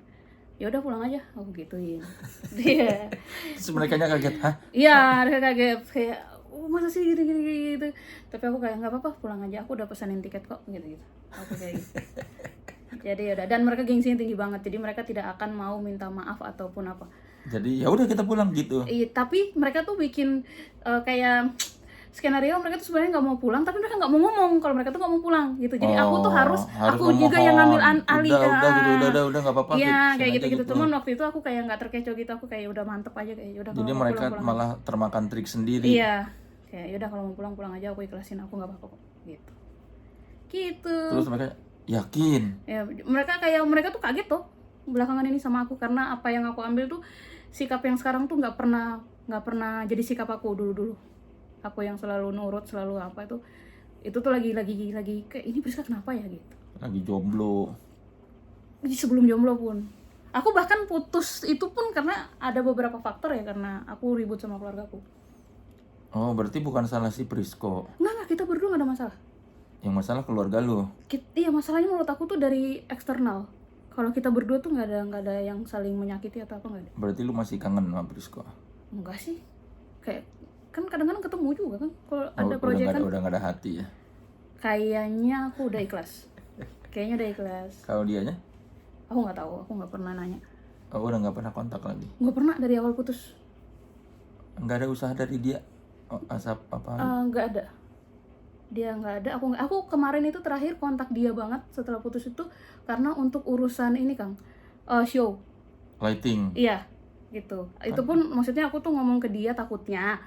Ya udah pulang aja, aku gituin. Iya. Terus mereka kaget, hah? Iya, mereka kaget kayak masa sih gitu. Tapi aku kayak nggak apa-apa, pulang aja, aku udah pesanin tiket kok gitu. Aku kayak gitu. Jadi ya udah, dan mereka gengsinya tinggi banget, jadi mereka tidak akan mau minta maaf ataupun apa. Jadi ya udah kita pulang gitu. Iya, tapi mereka tuh bikin kayak skenario mereka tuh sebenarnya nggak mau pulang, tapi mereka nggak mau ngomong kalau mereka tuh nggak mau pulang gitu. Jadi aku tuh harus aku juga yang ngambil alih. Udah gitu, udah nggak apa-apa. Iya, fixin kayak aja gitu-gitu. Cuman waktu itu aku kayak nggak terkecoh gitu. Aku kayak udah mantep aja kayak udah. Jadi kalau mau mereka pulang, malah termakan trik sendiri. iya, kayak yaudah kalau mau pulang aja, aku ikhlasin, aku nggak apa-apa kok gitu. Gitu. Terus mereka yakin. Ya, mereka tuh kaget tuh belakangan ini sama aku, karena apa yang aku ambil tuh sikap yang sekarang tuh nggak pernah jadi sikap aku dulu. Aku yang selalu nurut, selalu apa itu tuh lagi kayak ini Priska kenapa ya gitu. Lagi jomblo. Sebelum jomblo pun aku bahkan putus itu pun karena ada beberapa faktor ya, karena aku ribut sama keluargaku. Oh, berarti bukan salah si Prisko. Enggak, kita berdua nggak ada masalah. Yang masalah keluarga lu. Iya, masalahnya menurut aku tuh dari eksternal. Kalau kita berdua tuh nggak ada yang saling menyakiti atau apa, nggak ada. Berarti lu masih kangen sama Prisko? Enggak sih, kayak kan kadang-kadang ketemu juga kan kalau ada proyek kan. Udah nggak ada hati ya? Kayaknya aku udah ikhlas. Kalau dianya? Aku nggak tahu, aku nggak pernah nanya. Oh, udah nggak pernah kontak lagi? Nggak pernah dari awal putus. Nggak ada usaha dari dia? Oh, asap apa? Nggak ada. Dia nggak ada. Aku kemarin itu terakhir kontak dia banget setelah putus itu karena untuk urusan ini Kang, show. Lighting. Iya, gitu. Itu pun maksudnya aku tuh ngomong ke dia takutnya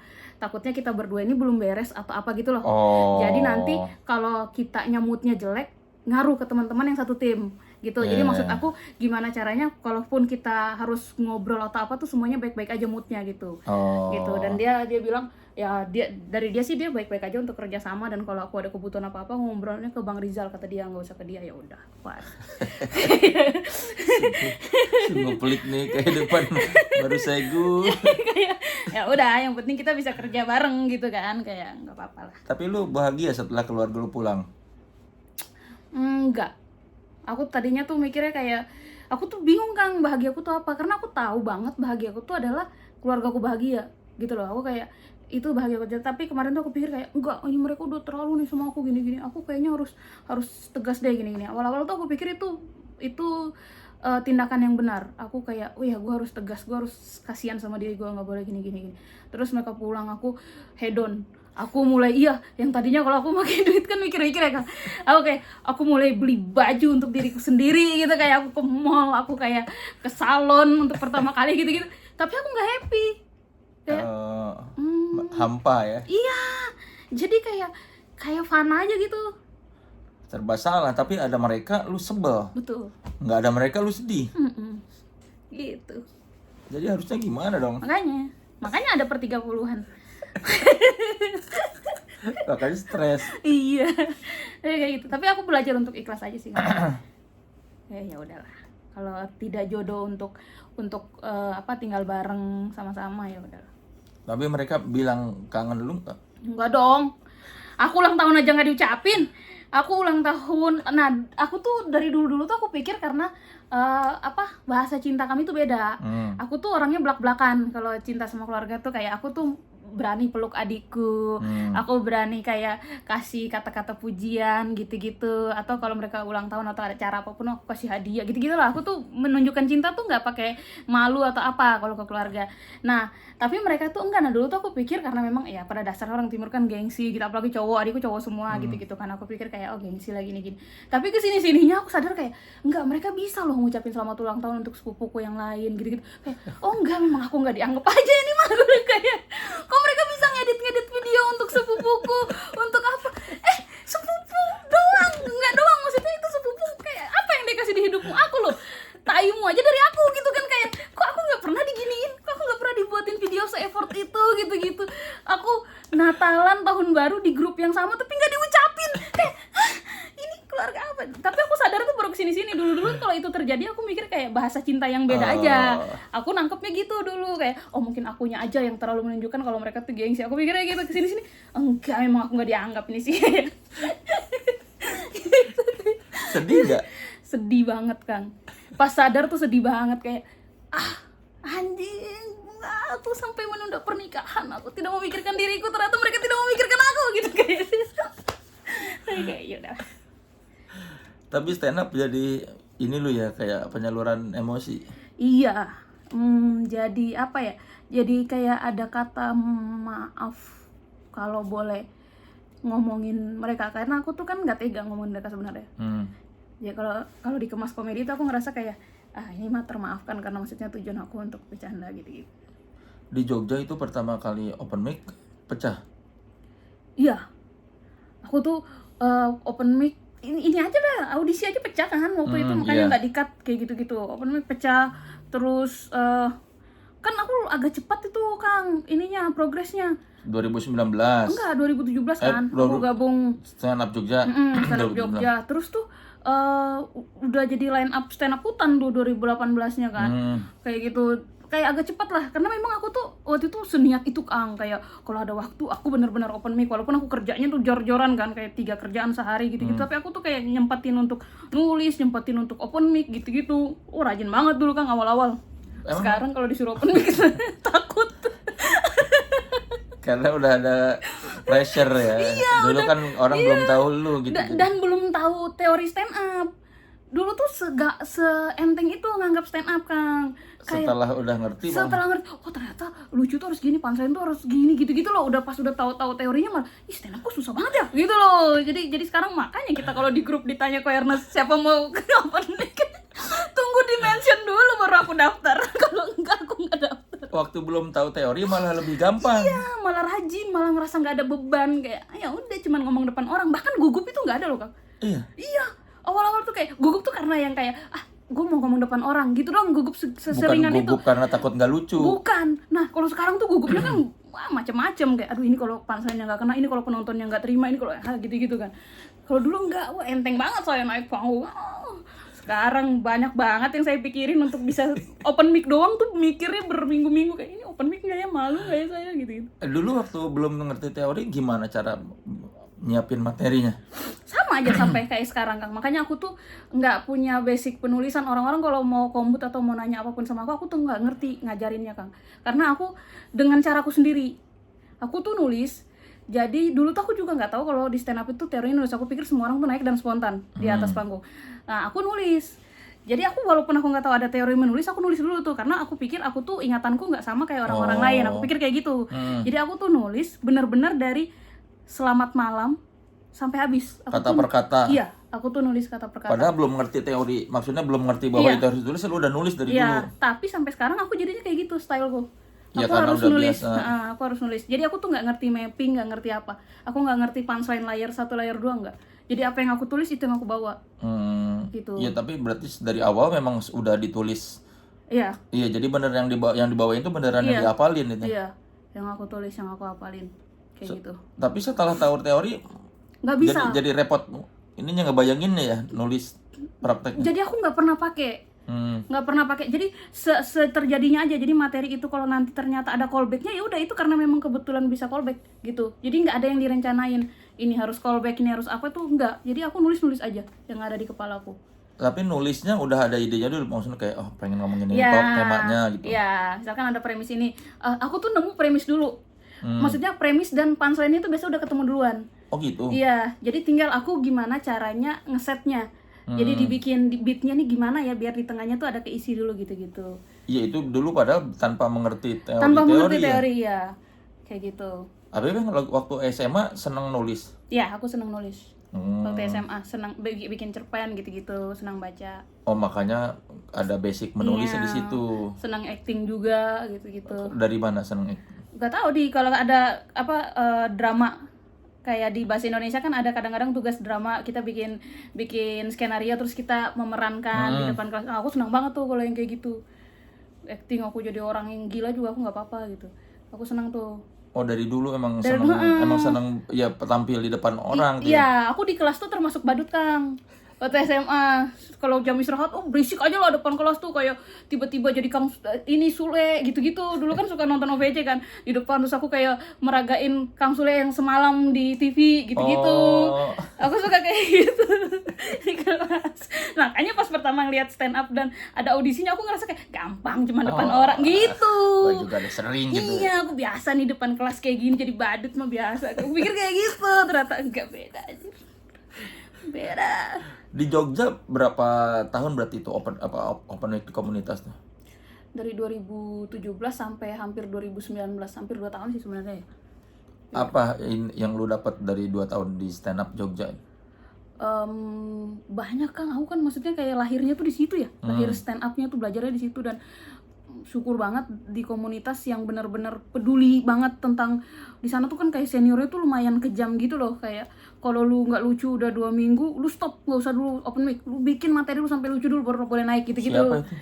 kita berdua ini belum beres atau apa gitu loh. Oh. Jadi nanti kalau kita moodnya jelek ngaruh ke teman-teman yang satu tim gitu. Jadi maksud aku gimana caranya kalaupun kita harus ngobrol atau apa tuh semuanya baik-baik aja moodnya gitu. Gitu. Dan dia bilang ya dari dia sih dia baik-baik aja untuk kerja sama, dan kalau aku ada kebutuhan apa-apa ngobrolnya ke Bang Rizal, kata dia, nggak usah ke dia. Ya udah, pas. Sungguh pelik nih kayak depan baru segu. Kayak ya udah, yang penting kita bisa kerja bareng gitu kan, kayak nggak apa-apa lah. Tapi lu bahagia setelah keluarga lu pulang? Enggak. Aku tadinya tuh mikirnya kayak aku tuh bingung Kang, bahagia aku tuh apa, karena aku tahu banget bahagia aku tuh adalah keluarga aku bahagia gitu loh. Aku kayak itu bahagia aku. Tapi kemarin tuh aku pikir kayak enggak, ini mereka udah terlalu nih sama aku gini-gini. Aku kayaknya harus tegas deh gini-gini. Awal-awal tuh aku pikir itu tindakan yang benar. Aku kayak, oh ya gue harus tegas, gue harus kasihan sama diri gue, nggak boleh gini-gini. Terus mereka pulang, aku hedon. Aku mulai yang tadinya kalau aku pakai duit kan mikir-mikir ya Kang. Aku mulai beli baju untuk diriku sendiri gitu, kayak aku ke mall, aku kayak ke salon untuk pertama kali gitu-gitu. Tapi aku nggak happy. Kayak hampa ya? Iya. Jadi kayak fana aja gitu. Serba salah, tapi ada mereka lu sebel. Betul. Nggak ada mereka lu sedih. Gitu. Jadi harusnya gimana dong? Makanya ada per 30-an. Makanya stres. Iya. Kayak gitu. Tapi aku belajar untuk ikhlas aja sih. Ya udahlah. Kalau tidak jodoh untuk tinggal bareng sama-sama, ya udahlah. Tapi mereka bilang kangen lu nggak? Enggak dong. Aku ulang tahun aja nggak diucapin. Aku ulang tahun. Nah, aku tuh dari dulu tuh aku pikir karena bahasa cinta kami tuh beda. Aku tuh orangnya belak-belakan kalau cinta sama keluarga tuh, kayak aku tuh berani peluk adikku, aku berani kayak kasih kata-kata pujian gitu-gitu, atau kalau mereka ulang tahun atau ada cara apapun aku kasih hadiah gitu-gitu lah. Aku tuh menunjukkan cinta tuh nggak pakai malu atau apa kalau ke keluarga. Nah, tapi mereka tuh enggak. Nah, dulu tuh aku pikir karena memang ya pada dasar orang timur kan gengsi gitu, apalagi cowok, adikku cowok semua gitu-gitu kan. Aku pikir kayak gengsi lagi gini. Tapi kesini-sininya aku sadar kayak enggak, mereka bisa loh ngucapin selamat ulang tahun untuk sepupuku yang lain gitu-gitu. Kayak enggak, memang aku nggak dianggap aja ini mah. Gue kayak kok mereka bisa ngedit video untuk sepupuku, untuk apa? Sepupu doang, nggak doang, maksudnya itu sepupu kayak apa yang dia kasih di hidupmu? Aku loh, taimu aja dari aku gitu kan, kayak kok aku nggak pernah diginiin, kok aku nggak pernah dibuatin video se-effort itu gitu. Aku Natalan tahun baru di grup yang sama tapi nggak diucapin, kayak ini keluarga apa? Tapi aku sadar tuh baru kesini-sini. Dulu kalau itu terjadi aku mikir kayak bahasa cinta yang beda aja. Aku nangkepnya gitu dulu, kayak mungkin akunya aja yang terlalu menunjukkan kalau mereka tuh gengsi. Aku mikirnya gitu. Kesini-sini enggak, memang aku nggak dianggap ini sih. Sedih nggak? Sedih banget Kang. Pas sadar tuh sedih banget, kayak anjing, aku sampai menunda pernikahan. Aku tidak memikirkan diriku, ternyata mereka tidak memikirkan aku gitu kayak. Kayak yaudah. Tapi stand up jadi ini lu ya, kayak penyaluran emosi. Iya, jadi apa ya? Jadi kayak ada kata maaf kalau boleh ngomongin mereka, karena aku tuh kan nggak tega ngomongin mereka sebenarnya. Ya kalau dikemas komedi itu aku ngerasa kayak ini mah termaafkan karena maksudnya tujuan aku untuk bercanda gitu. Di Jogja itu pertama kali open mic pecah. Iya, aku tuh open mic ini aja dah, audisi aja pecah kan waktu itu, makanya nggak di-cut kayak gitu-gitu. Open mic pecah, terus kan aku agak cepat itu Kang ininya progresnya. 2019. Enggak, 2017 kan. Aku gabung stand up Jogja. stand up Jogja. Terus tuh udah jadi line up stand up Hutan tuh 2018-nya kan. Kayak gitu. Kayak agak cepat lah, karena memang aku tuh waktu itu seniat itu Kang, kayak kalau ada waktu aku benar-benar open mic, walaupun aku kerjanya tuh jor-joran kan, kayak 3 kerjaan sehari gitu-gitu, tapi aku tuh kayak nyempetin untuk nulis, nyempetin untuk open mic gitu-gitu. Rajin banget dulu Kang awal-awal. Sekarang kalau disuruh open mic takut. Karena udah ada pressure ya. Dulu kan orang belum tahu lu gitu. Dan belum tahu teori stand up. Dulu tuh seenteng itu nganggap stand up Kang. Setelah udah ngerti, oh ternyata lucu tuh harus gini, punchline tuh harus gini gitu-gitu loh. Udah pas udah tahu teorinya malah, stand up kok susah banget ya gitu loh. Jadi sekarang makanya kita kalau di grup ditanya ke Ernest siapa mau ke open mic, tunggu di mention dulu baru aku daftar. Kalau enggak aku enggak daftar. Waktu belum tahu teori malah lebih gampang. Iya, malah rajin, malah ngerasa nggak ada beban, kayak ya udah cuman ngomong depan orang. Bahkan gugup itu nggak ada loh Kang. Iya, awal-awal tuh kayak gugup tuh karena yang kayak gue mau ngomong depan orang gitu doang, gugup seseringan itu. Bukan gugup karena takut nggak lucu. Bukan. Nah kalau sekarang tuh gugupnya kan macam-macam, kayak aduh ini kalau punchline-nya nggak kena, ini kalau penontonnya nggak terima, ini kalau gitu-gitu kan. Kalau dulu nggak, enteng banget saya naik panggung. Sekarang banyak banget yang saya pikirin untuk bisa open mic doang tuh, mikirnya berminggu-minggu kayak ini open mic nggak ya, malu nggak ya saya gitu. Dulu waktu belum mengerti teori gimana cara nyiapin materinya? Sama aja sampai kayak sekarang Kang. Makanya aku tuh nggak punya basic penulisan. Orang-orang kalau mau kombut atau mau nanya apapun sama aku tuh nggak ngerti ngajarinnya Kang. Karena aku dengan caraku sendiri. Aku tuh nulis. Jadi dulu tuh aku juga nggak tahu kalau di stand up itu teorinya nulis. Aku pikir semua orang tuh naik dan spontan di atas panggung. Nah aku nulis. Jadi aku walaupun aku nggak tahu ada teori menulis, aku nulis dulu tuh, karena aku pikir aku tuh ingatanku nggak sama kayak orang-orang lain. Aku pikir kayak gitu. Jadi aku tuh nulis benar-benar dari selamat malam sampai habis. Kata per kata. Iya, aku tuh nulis kata per kata. Padahal belum ngerti teori, maksudnya belum ngerti bahwa itu harus ditulis, lu udah nulis dari dulu. Tapi sampai sekarang aku jadinya kayak gitu styleku. Ya, aku karena harus udah nulis. biasa. Aku harus nulis. Jadi aku tuh nggak ngerti mapping, nggak ngerti apa. Aku nggak ngerti punchline layer 1, layer 2 nggak. Jadi apa yang aku tulis itu yang aku bawa. Gitu. Iya, tapi berarti dari awal memang udah ditulis. Iya. Iya, jadi bener yang dibawain itu beneran yang dihafalin itu. Iya, yang aku tulis, yang aku hafalin. Kayak gitu. Tapi setelah tahu teori nggak bisa. Jadi repot. Ininya ngebayanginnya ya, nulis prakteknya. Jadi aku nggak pernah pakai. Nggak pernah pakai. Jadi terjadinya aja. Jadi materi itu kalau nanti ternyata ada callbacknya, ya udah itu karena memang kebetulan bisa callback gitu. Jadi nggak ada yang direncanain. Ini harus callback, ini harus apa tuh nggak. Jadi aku nulis aja yang ada di kepalaku. Tapi nulisnya udah ada idenya dulu, maksudnya kayak pengen ngomongin ini temanya gitu. Iya, misalkan ada premis ini, aku tuh nemu premis dulu. Maksudnya premis dan punchline itu biasa udah ketemu duluan. Oh gitu. Iya, jadi tinggal aku gimana caranya ngesetnya. Jadi dibikin beatnya nih gimana ya biar di tengahnya tuh ada keisi dulu gitu-gitu. Iya, itu dulu padahal tanpa mengerti teori. Tanpa mengerti teori ya. Kayak gitu. Tapi kan waktu SMA seneng nulis. Iya, aku seneng nulis. Waktu SMA senang bikin cerpen gitu-gitu, senang baca. Oh, makanya ada basic menulisnya di situ. Senang acting juga gitu-gitu. Dari mana seneng acting? Gak tahu kalau ada drama kayak di bahasa Indonesia kan ada kadang-kadang tugas drama, kita bikin skenario terus kita memerankan di depan kelas. Aku senang banget tuh kalau yang kayak gitu. Acting, aku jadi orang yang gila juga aku nggak apa-apa gitu. Aku senang tuh. Oh, dari dulu emang seneng ya tampil di depan orang. Iya, aku di kelas tuh termasuk badut Kang. Waktu SMA, kalau jam istirahat, berisik aja lah depan kelas tuh, kayak tiba-tiba jadi Kang ini Sule gitu-gitu. Dulu kan suka nonton OVJ kan di depan, terus aku kayak meragain Kang Sule yang semalam di TV gitu-gitu. Aku suka kayak gitu di kelas. Makanya pas pertama ngeliat stand up dan ada audisinya, aku ngerasa kayak gampang cuma depan orang gitu. Aku juga ada sering gitu. Iya, aku biasa nih depan kelas kayak gini, jadi badut mah biasa. Aku pikir kayak gitu, ternyata enggak, beda aja. Beda. Di Jogja berapa tahun berarti itu open mic di komunitas tuh? dari 2017 sampai hampir 2019, hampir 2 tahun sih sebenarnya ya. Apa yang lu dapat dari 2 tahun di stand up Jogja? Banyak Kang, aku kan maksudnya kayak lahirnya tuh di situ ya, lahir stand upnya tuh belajarnya di situ, dan syukur banget di komunitas yang benar-benar peduli banget tentang di sana tuh kan kayak seniornya tuh lumayan kejam gitu loh, kayak kalau lu nggak lucu udah 2 minggu lu stop, nggak usah dulu open mic, lu bikin materi lu sampai lucu dulu baru boleh naik gitu-gitu. Siapa itu?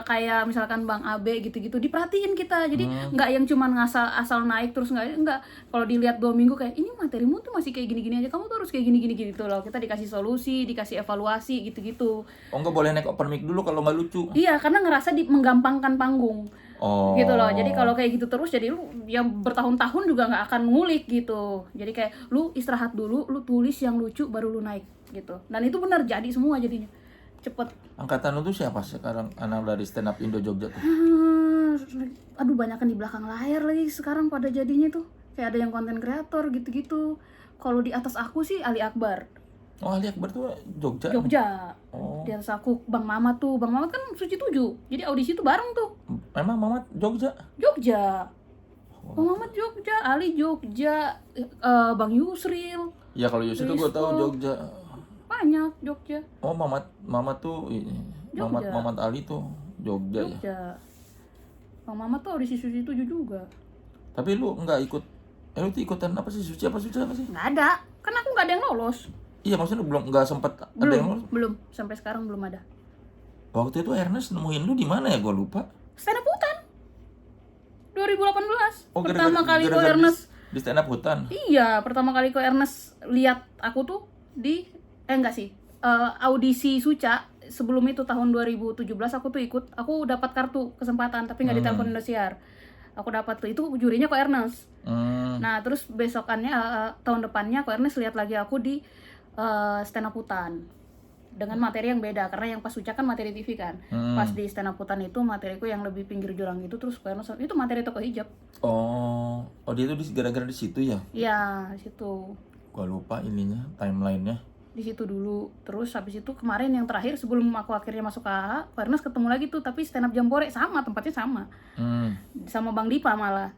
Kayak misalkan Bang Abe gitu-gitu diperhatiin kita, jadi nggak yang cuman asal naik terus nggak, kalau dilihat 2 minggu kayak ini materimu tuh masih kayak gini-gini aja, kamu tuh harus kayak gini-gini gitu loh, kita dikasih solusi, dikasih evaluasi gitu-gitu. Oh, nggak boleh naik open mic dulu kalau nggak lucu? Iya, karena ngerasa menggampangkan panggung. Oh. Gitu loh, jadi kalau kayak gitu terus jadi lu yang bertahun-tahun juga nggak akan ngulik gitu, jadi kayak lu istirahat dulu, lu tulis yang lucu baru lu naik gitu, dan itu benar jadi semua jadinya cepet. Angkatan lu tuh siapa sekarang anak dari stand up Indo Jogja tuh? Aduh, banyak kan di belakang layar lagi sekarang pada jadinya tuh, kayak ada yang konten kreator gitu-gitu. Kalau di atas aku sih Ali Akbar. Oh, Ali Akbar tuh Jogja? Jogja. Oh. Di atas aku Bang Mamat tuh, Bang Mamat kan Suci 7, jadi audisi tuh bareng tuh. Memang Mamat Jogja? Jogja. Bang Mamat Jogja, Ali Jogja, Bang Yusril. Ya kalau Yusuf tuh gue tahu Jogja. Banyak Jogja. Oh, Mamat tuh ini. Jogja. Mamat Ali tuh Jogja ya. Jogja. Bang Mamat tuh audisi Suci 7 juga. Tapi lu nggak ikut, lu tuh ikutan apa sih, suci apa sih? Nggak ada, kan aku nggak ada yang lolos. Iya, maksudnya nggak sempet ada yang lolos? Belum, sampai sekarang belum ada. Waktu itu Ernest nemuin lu di mana ya, gue lupa. Stand up hutan 2018. Oh, pertama kali kok gara-gara Ernest di stand up hutan. Iya, pertama kali kok Ernest lihat aku tuh di enggak sih, audisi Suca. Sebelum itu tahun 2017 aku tuh ikut, aku dapat kartu kesempatan tapi nggak ditelepon Indosiar. Aku dapat tuh, itu jurinya kok Ernest. Nah, terus besokannya tahun depannya kok Ernest lihat lagi aku di stand up hutan dengan materi yang beda, karena yang pas Suca kan materi TV kan. Pas di stand up hutan itu materiku yang lebih pinggir jurang gitu, terus kok Ernest itu materi toko hijab. Oh, dia tuh gara-gara di situ ya? Iya, di situ. Gua lupa ininya, timelinenya. Di situ dulu, terus habis itu kemarin yang terakhir sebelum aku akhirnya masuk ke AA, Ko Ernest ketemu lagi tuh, tapi stand up Jambore sama, tempatnya sama. Sama Bang Dipa malah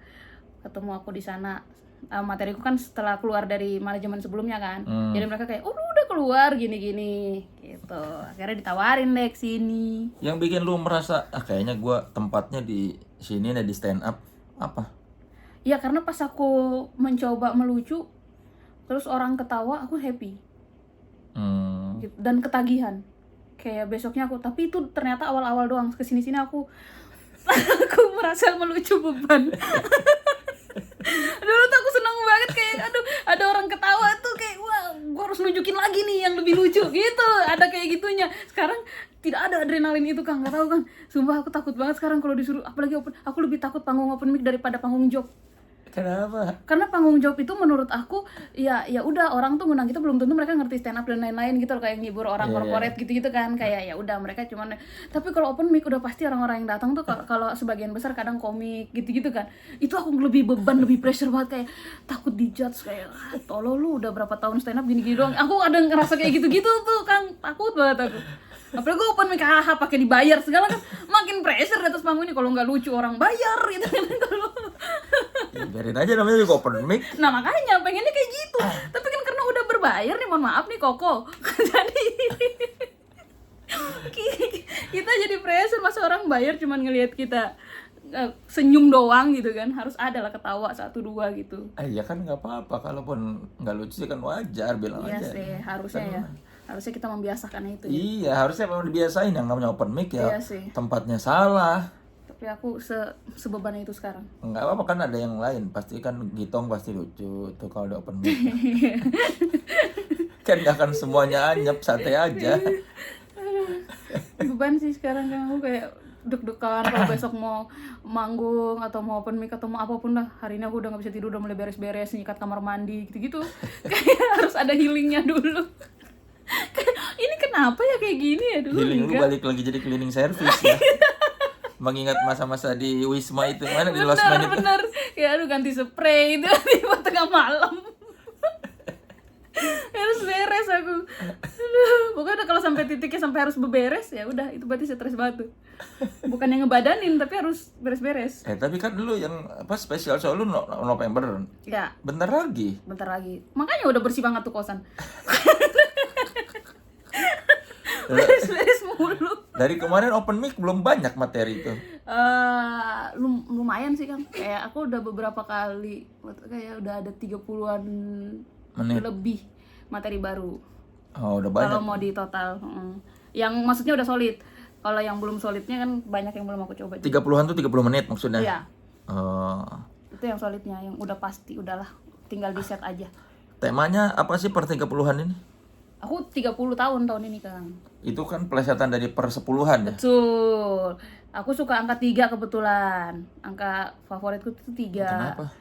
ketemu aku di sana. Materiku kan setelah keluar dari manajemen sebelumnya kan, jadi mereka kayak udah keluar gini-gini gitu, akhirnya ditawarin deh kesini. Yang bikin lu merasa kayaknya gua tempatnya di sini nih, di stand up apa? Ya karena pas aku mencoba melucu terus orang ketawa, aku happy. Gitu. Dan ketagihan kayak besoknya aku, tapi itu ternyata awal-awal doang, kesini-sini aku merasa melucu beban. Dulu tuh aku seneng banget kayak aduh ada orang ketawa tuh kayak wah gue harus nunjukin lagi nih yang lebih lucu gitu, ada kayak gitunya. Sekarang tidak ada adrenalin itu Kang, nggak tahu Kang, sumpah aku takut banget sekarang kalau disuruh, apalagi aku lebih takut panggung open mic daripada panggung job. Kenapa? Karena panggung job itu menurut aku ya udah, orang tuh ngundang kita belum tentu mereka ngerti stand up dan lain-lain gitu loh, kayak ngibur orang corporate gitu-gitu kan, kayak ya udah mereka cuman. Tapi kalau open mic udah pasti orang-orang yang datang tuh kalau sebagian besar kadang komik gitu-gitu kan, itu aku lebih beban, lebih pressure banget, kayak takut dijudge, kayak tolol lu udah berapa tahun stand up gini-gini doang. Aku ada ngerasa kayak gitu-gitu tuh Kang, takut banget aku. Apalagi gue open mic pakai dibayar segala kan, makin pressure di atas panggung ini. Kalau nggak lucu orang bayar gitu kan. Kalau Ya, biarin aja, namanya juga open mic. nah makanya pengennya kayak gitu, tapi kan karena udah berbayar nih, mohon maaf nih Koko, jadi kita jadi pressure, masa orang bayar cuman ngelihat kita senyum doang gitu kan, harus ada lah ketawa 1-2 gitu. Ya kan nggak apa-apa, kalaupun nggak lucu kan wajar, bilang Iya aja. sih, harusnya ya, harusnya kita membiasakan itu ya. Iya, harusnya memang dibiasain yang namanya open mic ya. Iya sih. Tempatnya salah. Tapi aku sebeban itu sekarang. Nggak apa-apa, kan ada yang lain, pasti kan Gitong pasti lucu tuh kalau di open mic. Kan nggak akan semuanya anyep, santai aja. Beban sih sekarang kan, aku kayak deg-degan kalau besok mau manggung atau mau open mic atau mau apapun lah. Hari ini aku udah nggak bisa tidur, udah mulai beres-beres, nyikat kamar mandi gitu-gitu. Kayak harus ada healingnya dulu. Ini kenapa ya kayak gini ya dulu? Healing lu balik lagi jadi cleaning service ya. Mengingat masa-masa di Wisma itu, mana di Losmen itu. Bener, ya aduh ganti spray itu tiba tengah malam. Harus beres aku. Aduh, pokoknya udah kalau sampai titiknya sampai harus beberes, ya udah itu berarti stres banget tuh. Bukan yang ngebadanin tapi harus beres-beres. Tapi kan dulu yang spesial soal lu November. Ya. Bentar lagi. Makanya udah bersih banget tuh kosan. Beres-beres mulu. Dari kemarin open mic belum banyak materi itu. Lumayan sih kan. Kayak aku udah beberapa kali kayak udah ada 30-an menit lebih materi baru. Oh, udah banyak. Kalau mau di total. Yang maksudnya udah solid. Kalau yang belum solidnya kan banyak yang belum aku coba. 30-an tuh 30 menit maksudnya? Iya. Oh. Itu yang solidnya, yang udah pasti, udahlah. Tinggal di set aja. Temanya apa sih per 30-an ini? Aku 30 tahun ini, Kang. Itu kan plesetan dari per 10-an ya? Betul. Aku suka angka 3 kebetulan. Angka favoritku itu 3. Kenapa?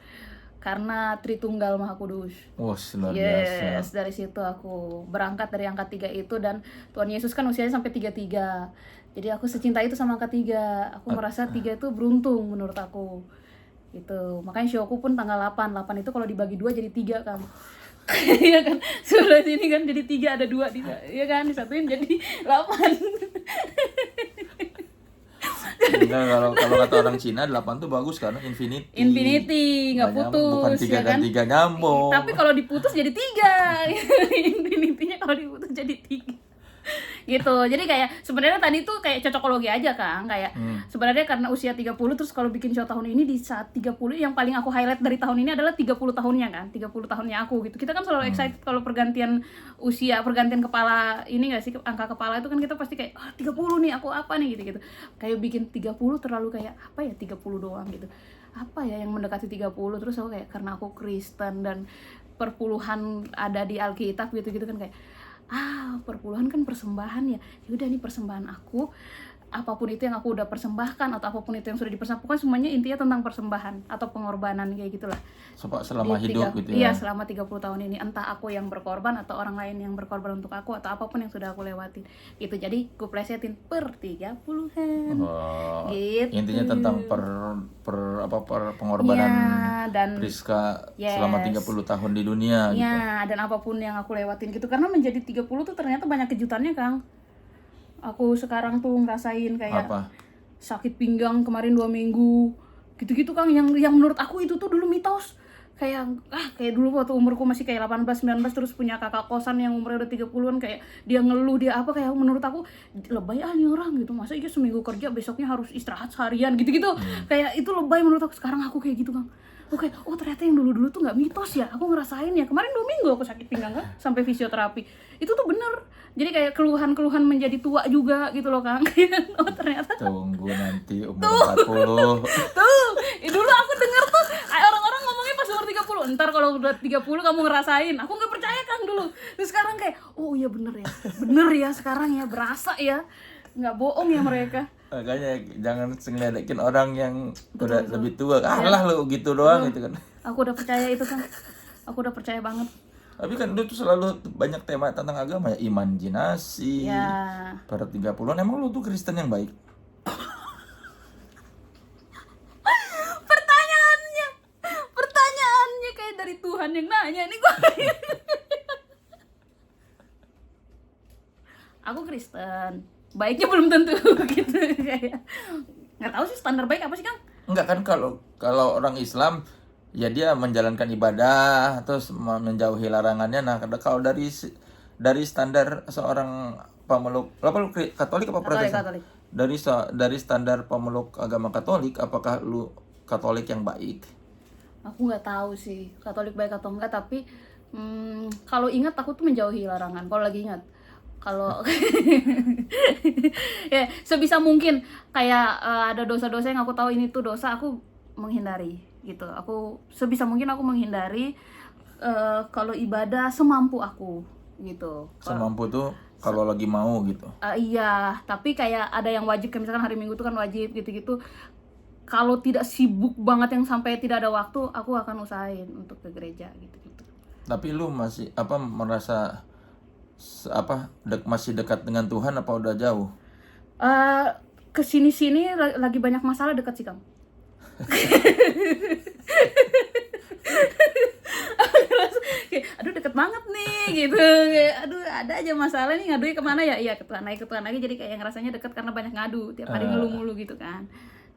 Karena Tritunggal Maha Kudus. Wah, luar biasa. Yes, dari situ aku berangkat dari angka 3 itu, dan Tuhan Yesus kan usianya sampai 33. Jadi aku secinta itu sama angka 3. Aku merasa 3 itu beruntung menurut aku. Gitu. Makanya showku pun tanggal 8. 8 itu kalau dibagi 2 jadi 3 kan. Iya kan, sebelah sini kan jadi 3, ada 2 di, ya kan, disatuin jadi 8. Enggak, kalau kata orang Cina 8 tuh bagus karena infinity. Nggak putus. Bukan 3 ya kan? 3 nyambung. Tapi kalau diputus jadi 3. Infinity-nya kalau diputus jadi 3. Gitu. Jadi kayak sebenarnya tadi tuh kayak cocokologi aja kan, kayak sebenarnya karena usia 30, terus kalau bikin show tahun ini di saat 30, yang paling aku highlight dari tahun ini adalah 30 tahunnya kan, 30 tahunnya aku gitu. Kita kan selalu excited kalau pergantian usia, pergantian kepala ini enggak sih, angka kepala itu kan kita pasti kayak 30 nih aku apa nih gitu-gitu. Kayak bikin 30 terlalu kayak apa ya, 30 doang gitu. Apa ya yang mendekati 30, terus aku kayak karena aku Kristen dan perpuluhan ada di Alkitab gitu-gitu kan, kayak perpuluhan kan persembahan ya. Yaudah nih persembahan aku, apapun itu yang aku udah persembahkan atau apapun itu yang sudah dipersembahkan, semuanya intinya tentang persembahan atau pengorbanan kayak gitulah. Selama hidup gitu ya. Iya, selama 30 tahun ini entah aku yang berkorban atau orang lain yang berkorban untuk aku atau apapun yang sudah aku lewatin. Gitu. Jadi ku plesetin per 30-an. Oh, gitu. Intinya tentang pengorbanan dan Priska selama 30 tahun di dunia gitu. Ya, dan apapun yang aku lewatin gitu, karena menjadi 30 tuh ternyata banyak kejutannya, Kang. Aku sekarang tuh ngerasain kayak sakit pinggang kemarin 2 minggu. Gitu-gitu, Kang, yang menurut aku itu tuh dulu mitos. Kayak dulu waktu umurku masih kayak 18 19 terus punya kakak kosan yang umurnya udah 30-an, kayak dia ngeluh, dia apa, kayak menurut aku lebay nih orang gitu. Masa iya seminggu kerja besoknya harus istirahat seharian gitu-gitu. Kayak itu lebay menurut aku. Sekarang aku kayak gitu, Kang. Oke, ternyata yang dulu-dulu tuh nggak mitos ya. Aku ngerasain ya. Kemarin 2 minggu aku sakit pinggang kan, sampai fisioterapi. Itu tuh bener. Jadi kayak keluhan-keluhan menjadi tua juga gitu loh, Kang. Ternyata. Tunggu nanti umur 40. Tuh, dulu aku denger tuh orang-orang ngomongnya pas umur 30. Ntar kalau udah 30 kamu ngerasain. Aku nggak percaya, Kang, dulu. Terus sekarang kayak, oh iya bener ya. Bener ya sekarang ya, berasa ya. Nggak bohong ya mereka. Makanya jangan ngeledekin orang yang udah lebih tua. Alah lu gitu doang gitu kan. Aku udah percaya itu, kan. Aku udah percaya banget. Tapi kan lu tuh selalu banyak tema tentang agama ya, imajinasi. Ya. Pada 30-an emang lu tuh Kristen yang baik. Pertanyaannya kayak dari Tuhan yang nanya nih gua. Aku Kristen. Baiknya belum tentu gitu kayak. Nggak tahu sih standar baik apa sih, Kang? Enggak kan, kalau orang Islam ya dia menjalankan ibadah terus menjauhi larangannya. Nah, kalau dari standar seorang pemeluk Katolik apa Protestan? Katolik. Dari standar pemeluk agama Katolik, apakah lu Katolik yang baik? Aku nggak tahu sih Katolik baik atau enggak, tapi kalau ingat aku tuh menjauhi larangan. Kalau lagi ingat, kalau ya sebisa mungkin kayak ada dosa-dosa yang aku tahu ini tuh dosa, aku menghindari gitu. Aku sebisa mungkin aku menghindari. Kalau ibadah semampu aku gitu. Semampu tuh kalau lagi mau gitu. Iya, tapi kayak ada yang wajib, kayak misalkan hari Minggu tuh kan wajib gitu-gitu. Kalau tidak sibuk banget yang sampai tidak ada waktu, aku akan usahain untuk ke gereja gitu-gitu. Tapi lu masih merasa masih dekat dengan Tuhan apa udah jauh? Kesini-sini lagi banyak masalah dekat sih, Kang. aduh deket banget nih gitu, kayak aduh ada aja masalah nih, ngadunya kemana ya, iya ketuaan lagi, jadi kayak ngerasanya deket karena banyak ngadu tiap hari ngeluh mulu gitu kan.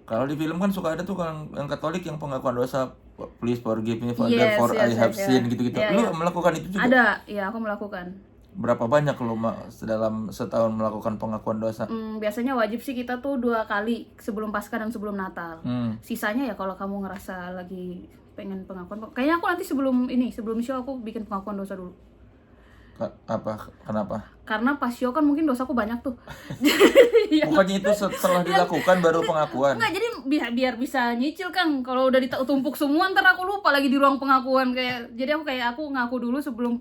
Kalau di film kan suka ada tuh kalau yang Katolik yang pengakuan dosa, please forgive me Father Yes, for I yes, have yes, sinned yeah. gitu-gitu. Yeah, Lu yeah. melakukan itu juga? Ada, ya aku melakukan. Berapa banyak lu dalam setahun melakukan pengakuan dosa? Biasanya wajib sih kita tuh 2 kali, sebelum Paskah dan sebelum Natal. Sisanya ya kalau kamu ngerasa lagi pengen pengakuan, kayaknya aku nanti sebelum show aku bikin pengakuan dosa dulu. Kenapa? Karena pas show kan mungkin dosaku banyak tuh. Bukannya itu setelah dilakukan baru pengakuan? Enggak, jadi biar bisa nyicil kan. Kalau udah ditumpuk semua ntar aku lupa lagi di ruang pengakuan, jadi aku ngaku dulu sebelum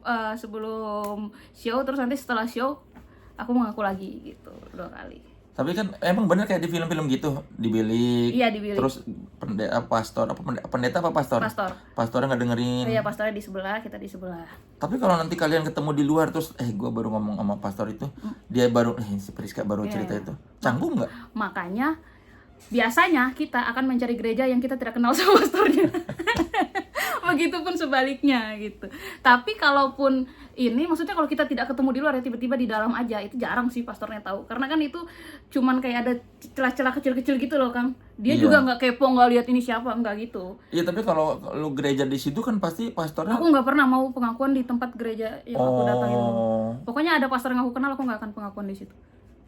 show, terus nanti setelah show aku mengaku lagi gitu 2 kali. Tapi kan emang bener kayak di film-film gitu, di bilik. Iya, di bilik. Terus pendeta apa pastor? Pastornya nggak dengerin. Iya, pastornya di sebelah, kita di sebelah. Tapi kalau nanti kalian ketemu di luar terus gue baru ngomong sama pastor itu, dia baru si Priska baru cerita itu. Canggung nggak? Makanya biasanya kita akan mencari gereja yang kita tidak kenal sama pastornya. Begitupun sebaliknya gitu. Tapi kalaupun maksudnya kalau kita tidak ketemu di luar ya, tiba-tiba di dalam aja, itu jarang sih pastornya tahu. Karena kan itu cuman kayak ada celah-celah kecil-kecil gitu loh, Kang. Dia juga nggak kepo, nggak lihat ini siapa, nggak gitu. Iya, tapi kalau lu gereja di situ kan pasti pastornya. Aku nggak pernah mau pengakuan di tempat gereja yang aku datangin. Pokoknya ada pastor yang aku kenal, aku nggak akan pengakuan di situ.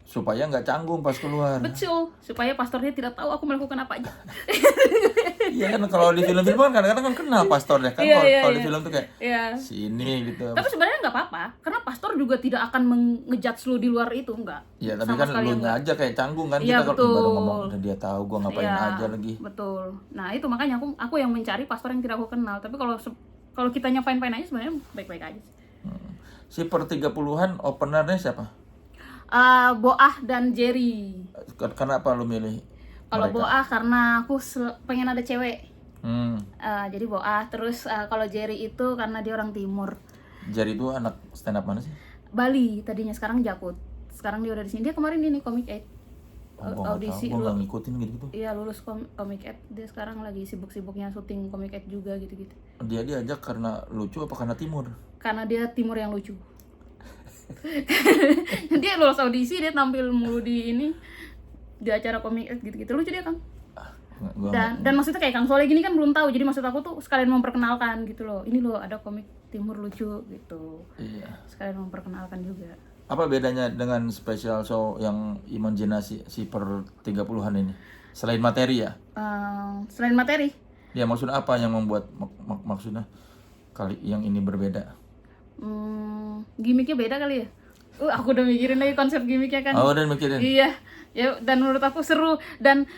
Supaya nggak canggung pas keluar. Betul, supaya pastornya tidak tahu aku melakukan apa aja. Iya kan, kalau di film-film kan kadang-kadang kan kenal pastornya kan. Kalau di film tuh kayak sini gitu. Tapi sebenarnya nggak apa-apa, karena pastor juga tidak akan ngejudge lu di luar itu, enggak. Iya, tapi kan lu nya aja kayak canggung kan. Iya, kita kalau baru ngomong udah dia tahu gua ngapain aja lagi. Betul. Nah itu makanya aku yang mencari pastor yang tidak aku kenal. Tapi kalau kitanya fine-fine aja, sebenarnya baik-baik aja sih. Si per 30-an openernya siapa? Boah dan Jerry. Kenapa lu milih? Kalau Boah karena aku pengen ada cewek. Jadi Boah. Terus kalau Jerry itu karena dia orang timur. Jerry itu anak stand up mana sih? Bali tadinya, sekarang Jakut. Sekarang dia udah di sini. Dia kemarin ini Comic 8. Audisi. Gue nggak ngikutin gitu. Iya, lulus Comic 8. Dia sekarang lagi sibuk-sibuknya syuting Comic 8 juga gitu-gitu. Dia diajak karena lucu apa karena timur? Karena dia timur yang lucu. Dia lulus audisi, dia tampil mulu di acara Comic 8 gitu-gitu, lucu dia kan. Dan maksudnya kayak Kang Soleh gini kan belum tahu, jadi maksud aku tuh sekalian memperkenalkan gitu loh, ini loh ada komik timur lucu gitu. Iya, sekalian memperkenalkan juga. Apa bedanya dengan special show yang imajinasi si per 30-an ini? Selain materi ya? Selain materi? Ya, maksudnya apa yang membuat maksudnya kali yang ini berbeda? Gimiknya beda kali ya. Aku udah mikirin lagi konsep gimiknya kan. Oh, udah mikirin. Iya. Ya, dan menurut aku seru, dan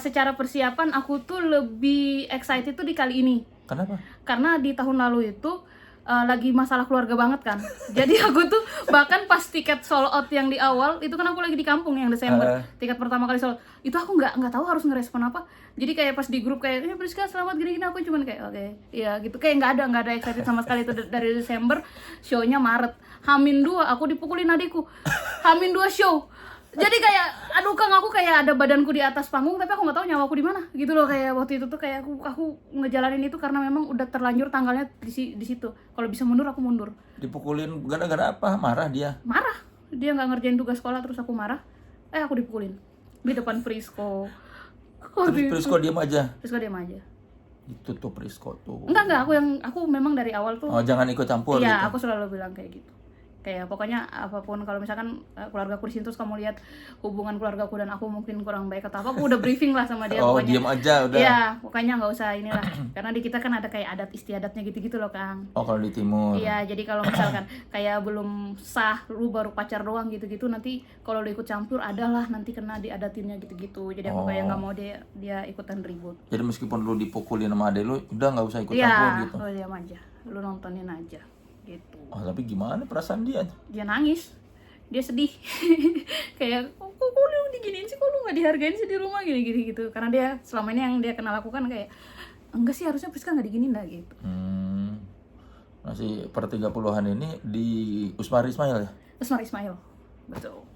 secara persiapan aku tuh lebih excited tuh di kali ini. Kenapa? Karena di tahun lalu itu lagi masalah keluarga banget kan. Jadi aku tuh bahkan pas tiket sold out yang di awal itu kan aku lagi di kampung yang Desember. Tiket pertama kali sold out, itu aku nggak tahu harus ngerespon apa. Jadi kayak pas di grup kayak Priska selamat gini-gini, aku cuman kayak oke. Ya gitu, kayak nggak ada excited sama sekali itu dari Desember. Show-nya Maret. H-2 aku dipukulin adikku. H-2 show. Jadi kayak aduh Kang, aku kayak ada badanku di atas panggung tapi aku nggak tahu nyawaku di mana gitu loh. Kayak waktu itu tuh kayak aku ngejalanin itu karena memang udah terlanjur tanggalnya di situ. Kalau bisa mundur aku mundur. Dipukulin gara-gara apa? Marah dia? Marah, dia nggak ngerjain tugas sekolah, terus aku marah. Aku dipukulin di depan Prisco. Terus Prisco diam aja? Prisco diam aja. Itu tuh Prisco tuh. Enggak, aku memang dari awal tuh. Oh, jangan ikut campur. Iya, gitu. aku selalu bilang kayak gitu. Kayak pokoknya apapun, kalau misalkan keluarga aku di sini terus kamu lihat hubungan keluarga aku dan aku mungkin kurang baik atau apa, aku udah briefing lah sama dia. Oh, pokoknya diam aja udah. Iya, pokoknya nggak usah inilah. Karena di kita kan ada kayak adat istiadatnya gitu-gitu loh, Kang. Oh, kalau di timur. Iya, jadi kalau misalkan kayak belum sah, lu baru pacar doang gitu-gitu, nanti kalau lu ikut campur adalah nanti kena diadatinnya gitu-gitu. Jadi aku kayak nggak mau dia ikutan ribut. Jadi meskipun lu dipukulin sama adek lu, udah nggak usah ikut campur gitu. Iya, diam aja. Lu nontonin aja. Gitu. Oh, tapi gimana perasaan dia? Dia nangis, dia sedih. Kayak kok lu diginiin sih, kok lu nggak dihargain sih di rumah gini gitu. Karena dia selama ini yang dia kenal lakukan kayak enggak sih, harusnya Priska nggak diginiin dah gitu. Masih per 30-an ini di Usmar Ismail ya? Usmar Ismail, betul.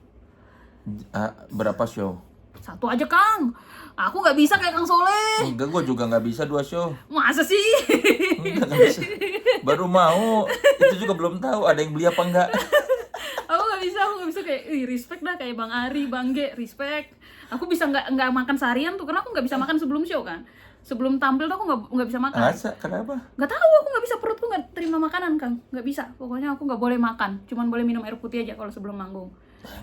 Berapa show? 1 aja Kang, aku nggak bisa kayak Kang Soleh. Enggak, gue juga nggak bisa 2 show. Masa sih? Enggak bisa. Baru mau, itu juga belum tahu ada yang beli apa enggak. Aku nggak bisa kayak respect dah kayak Bang Ari, Bang G, respect. Aku bisa nggak makan seharian tuh karena aku nggak bisa makan sebelum show kan. Sebelum tampil tuh aku nggak bisa makan. Masa? Kenapa? Nggak tahu, aku nggak bisa, perutku nggak terima makanan Kang, nggak bisa. Pokoknya aku nggak boleh makan, cuman boleh minum air putih aja kalau sebelum manggung.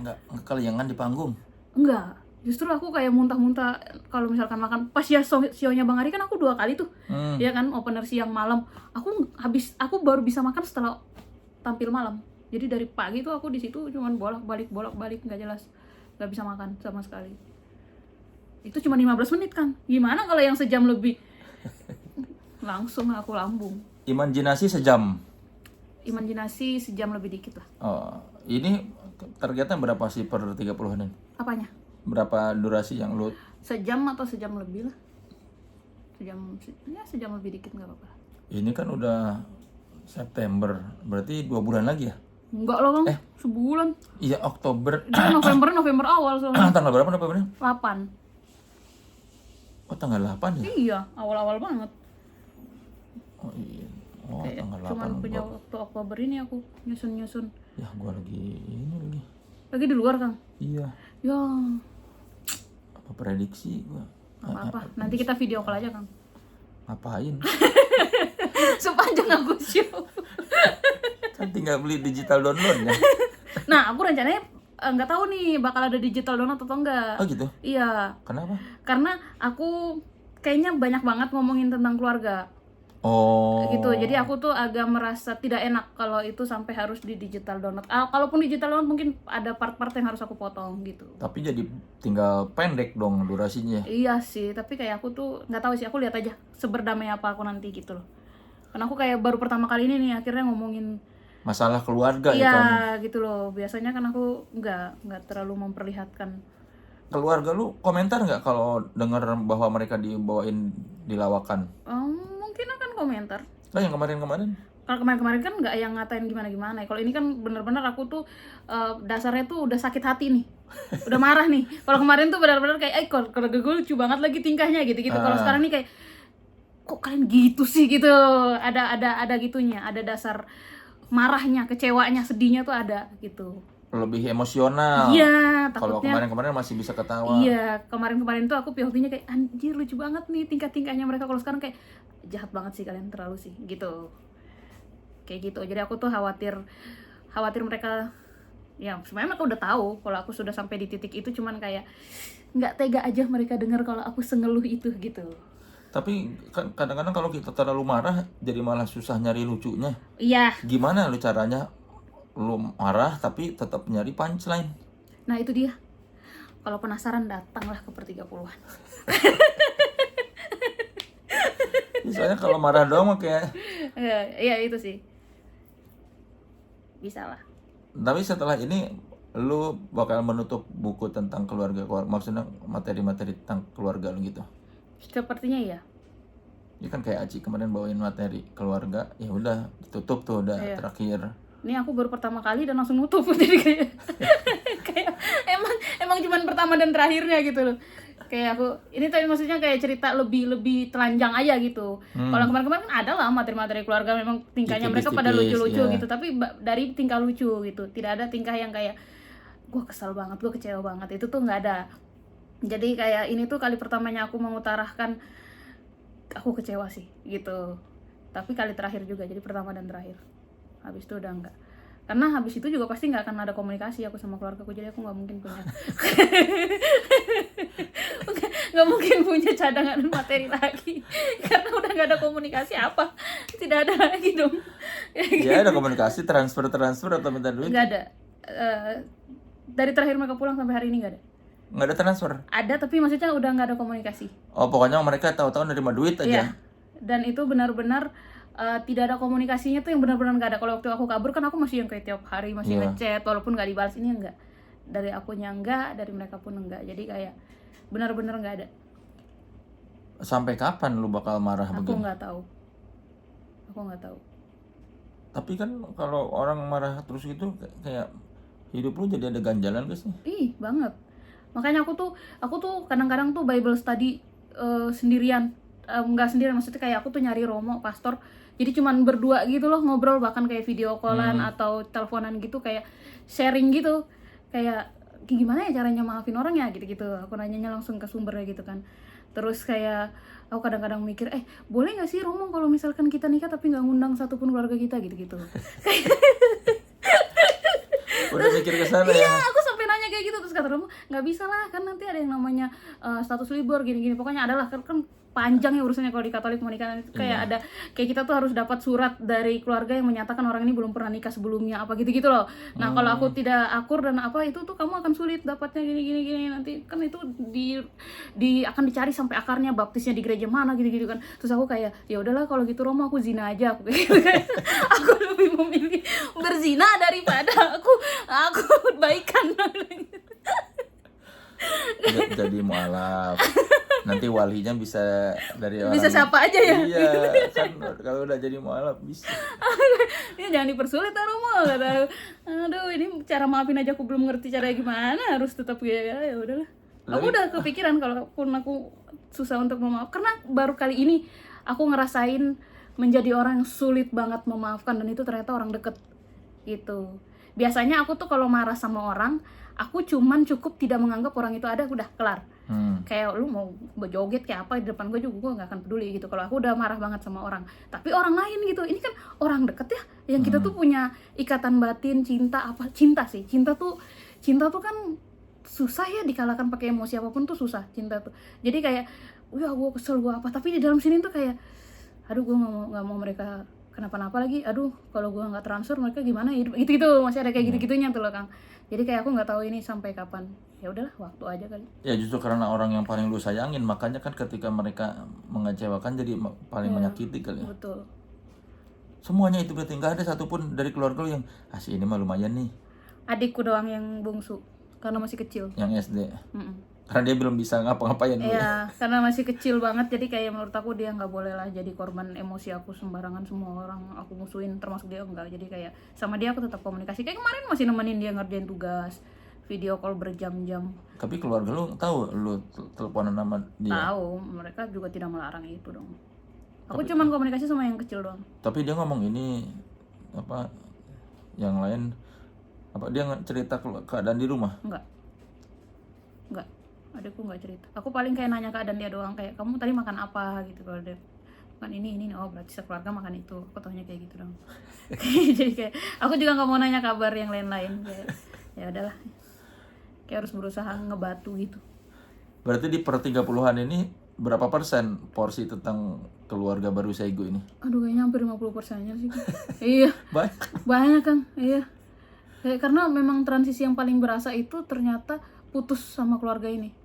Enggak kaliangan di panggung. Enggak, justru aku kayak muntah-muntah kalau misalkan makan. Pas ya show-nya Bang Ari kan aku 2 kali tuh, ya kan, opener siang malam. Aku baru bisa makan setelah tampil malam. Jadi dari pagi tuh aku di situ cuman bolak-balik nggak jelas, nggak bisa makan sama sekali. Itu cuma 15 menit Kang. Gimana kalau yang sejam lebih? Langsung aku lambung. Imajinasi sejam. Imajinasi sejam lebih dikit lah. Oh, ini targetnya berapa sih per 30-an? Apanya? Berapa durasi yang lu? Sejam atau sejam lebih lah. Sejam lebih dikit nggak apa-apa. Ini kan udah September, berarti 2 bulan lagi ya? Enggak lah Kang, sebulan. Iya, Oktober. Itu November awal soalnya. Tanggal berapa Novembernya? 8. Oh, tanggal 8 ya? Iya, awal-awal banget. Oh iya. Oh, Kayak tanggal 8. cuman punya waktu Oktober ini aku nyusun. Ya, gua lagi ini lagi. Lagi di luar Kang. Iya. Ya, Apa prediksi gua? apa-apa. Nanti kita video call aja Kang. Ngapain? Sepanjang aku show. Kan tinggal beli digital download ya. Nah, aku rencananya nggak tahu nih bakal ada digital download atau enggak. Oh gitu? Iya, Kenapa? karena aku kayaknya banyak banget ngomongin tentang keluarga. Oh. Gitu, jadi aku tuh agak merasa tidak enak kalau itu sampai harus di digital download. Kalaupun digital download mungkin ada part-part yang harus aku potong gitu. Tapi jadi tinggal pendek dong durasinya. Iya sih, tapi kayak aku tuh nggak tahu sih, aku lihat aja seberdamai apa aku nanti gitu loh. Karena aku kayak baru pertama kali ini nih akhirnya ngomongin Masalah keluarga ya iya kamu. gitu loh. Biasanya kan aku nggak terlalu memperlihatkan. Keluarga lu komentar nggak kalau dengar bahwa mereka dibawain di lawakan? Mungkin akan komentar. Lah yang kemarin-kemarin? Kalau kemarin-kemarin kan nggak yang ngatain gimana-gimana. Kalau ini kan bener-bener aku tuh dasarnya tuh udah sakit hati nih, udah marah nih. Kalau kemarin tuh benar-benar kayak, kalau gue lucu banget lagi tingkahnya gitu-gitu. Kalau sekarang nih kayak, kok kalian gitu sih gitu. Ada gitunya, ada dasar marahnya, kecewanya, sedihnya tuh ada gitu. Lebih emosional. Iya, Kalau takutnya. kemarin-kemarin masih bisa ketawa. Iya, kemarin tuh aku POV-nya kayak anjir lucu banget nih tingkah-tingkahnya mereka. Kalau sekarang kayak jahat banget sih kalian, terlalu sih gitu. Kayak gitu. Jadi aku tuh khawatir mereka, ya sebenarnya mereka udah tahu kalau aku sudah sampai di titik itu, cuman kayak nggak tega aja mereka dengar kalau aku sengeluh itu gitu. Tapi kan kadang-kadang kalau kita terlalu marah jadi malah susah nyari lucunya. Iya. Gimana lu caranya? Lu marah tapi tetap nyari punchline. Nah itu dia. Kalau penasaran datanglah ke Per30-an. Soalnya kalau marah doang mah kayak. Iya itu sih. Bisa lah. Tapi setelah ini lu bakal menutup buku tentang keluarga, maksudnya materi-materi tentang keluarga lu gitu. Sepertinya iya. Ya kan kayak Aci kemarin bawain materi keluarga, ya udah ditutup tuh udah terakhir. Ini aku baru pertama kali dan langsung nutup, jadi kayak emang cuman pertama dan terakhirnya gitu loh. Kayak aku ini tapi maksudnya kayak cerita lebih telanjang aja gitu. Kalau kemarin-kemarin kan ada lah materi-materi keluarga, memang tingkahnya mereka pada lucu-lucu gitu, tapi dari tingkah lucu gitu. Tidak ada tingkah yang kayak gue kesel banget, gue kecewa banget, itu tuh nggak ada. Jadi kayak ini tuh kali pertamanya aku mengutarakan aku kecewa sih gitu. Tapi kali terakhir juga, jadi pertama dan terakhir. Habis itu udah enggak. Karena habis itu juga pasti nggak akan ada komunikasi aku sama keluargaku, jadi aku nggak mungkin punya nggak mungkin punya cadangan materi lagi karena udah nggak ada komunikasi, apa tidak ada lagi dong. Ya ada komunikasi transfer atau minta duit? Nggak ada. Dari terakhir mereka pulang sampai hari ini nggak ada. Nggak ada transfer? Ada, tapi maksudnya udah nggak ada komunikasi. Oh pokoknya mereka tahu-tahu nerima duit aja. Iya. Dan itu benar-benar tidak ada komunikasinya tuh, yang benar-benar nggak ada. Kalau waktu aku kabur kan aku masih yang kayak tiap hari masih ngechat walaupun nggak dibalas. Ini enggak, dari akunya enggak, dari mereka pun enggak. Jadi kayak benar-benar nggak ada. Sampai kapan lu bakal marah begini? Aku nggak tahu. Tapi kan kalau orang marah terus gitu kayak hidup lu jadi ada ganjalan gak sih? Ih banget. Makanya aku tuh kadang-kadang tuh Bible study sendirian, nggak sendirian, maksudnya kayak aku tuh nyari romo pastor, jadi cuman berdua gitu loh, ngobrol, bahkan kayak video callan atau teleponan gitu, kayak sharing gitu, kayak gimana ya caranya maafin orang ya gitu-gitu. Aku nanyanya langsung ke sumbernya gitu kan. Terus kayak aku kadang-kadang mikir, boleh nggak sih Romo kalau misalkan kita nikah tapi nggak ngundang satupun keluarga kita gitu-gitu. Udah mikir ke sana Iya, ya. aku sampai nanya kayak gitu, terus kata Romo nggak bisa lah, kan nanti ada yang namanya status libur gini-gini, pokoknya adalah kan panjang ya urusannya kalau di Katolik mau nikah itu, kayak ada kayak kita tuh harus dapat surat dari keluarga yang menyatakan orang ini belum pernah nikah sebelumnya apa gitu-gitu loh. Nah, kalau aku tidak akur dan apa itu tuh kamu akan sulit dapatnya gini nanti kan itu akan dicari sampai akarnya, baptisnya di gereja mana gitu-gitu kan. Terus aku kayak ya udahlah kalau gitu Romo aku zina aja aku kayak gitu kan. Aku lebih memilih berzina daripada aku baikan. Jadi mualaf. Nanti walinya bisa dari orang. Bisa siapa aja ya? Iya, kan kalau udah jadi mualaf bisa. Ya jangan dipersulit ya Romo, kata aduh ini cara maafin aja aku belum ngerti caranya gimana, harus tetap ya udahlah. Aku udah kepikiran kalau pun aku susah untuk memaaf, karena baru kali ini aku ngerasain menjadi orang yang sulit banget memaafkan, dan itu ternyata orang deket gitu. Biasanya aku tuh kalau marah sama orang, aku cuman cukup tidak menganggap orang itu ada, udah kelar. Kayak lu mau joget kayak apa di depan gue juga gue nggak akan peduli gitu kalau aku udah marah banget sama orang. Tapi orang lain gitu, ini kan orang deket ya, yang kita tuh punya ikatan batin, cinta tuh kan susah ya dikalahkan pakai emosi apapun, tuh susah cinta tuh. Jadi kayak wah gue kesel gue apa, tapi di dalam sini tuh kayak aduh gue nggak mau mereka kenapa-napa lagi, aduh kalau gue nggak transfer mereka gimana hidup gitu, masih ada kayak gitu-gitunya tuh loh Kang. Jadi kayak aku nggak tahu ini sampai kapan, ya udahlah waktu aja kali. Ya justru karena orang yang paling lu sayangin, makanya kan ketika mereka mengecewakan jadi paling menyakiti kali ya. Betul. Semuanya itu berarti nggak ada satupun dari keluarga lu yang si ini mah lumayan nih. Adikku doang yang bungsu karena masih kecil. Yang SD. Karena dia belum bisa ngapa-ngapain dulu. Iya, karena masih kecil banget, jadi kayak menurut aku dia nggak boleh lah jadi korban emosi aku sembarangan, semua orang aku musuhin termasuk dia enggak. Jadi kayak sama dia aku tetap komunikasi, kayak kemarin masih nemenin dia ngerjain tugas, video call berjam-jam. Tapi keluarga lu tahu lu teleponan sama dia? Tahu, mereka juga tidak melarang itu dong. Aku cuman komunikasi sama yang kecil doang. Tapi dia ngomong ini apa yang lain, apa dia cerita keadaan di rumah? Enggak, adikku nggak cerita. Aku paling kayak nanya keadaan dia doang, kayak kamu tadi makan apa gitu. Kalau dia makan ini, oh berarti sekeluarga makan itu. Aku taunya kayak gitu dong. Jadi kayak aku juga nggak mau nanya kabar yang lain-lain, kayak ya udahlah, kayak harus berusaha ngebatu gitu. Berarti di per 30-an ini berapa persen porsi tentang keluarga baru Saigo ini? Aduh kayaknya hampir 50%-nya sih. Iya, banyak Kang. Iya, kayak karena memang transisi yang paling berasa itu ternyata putus sama keluarga ini.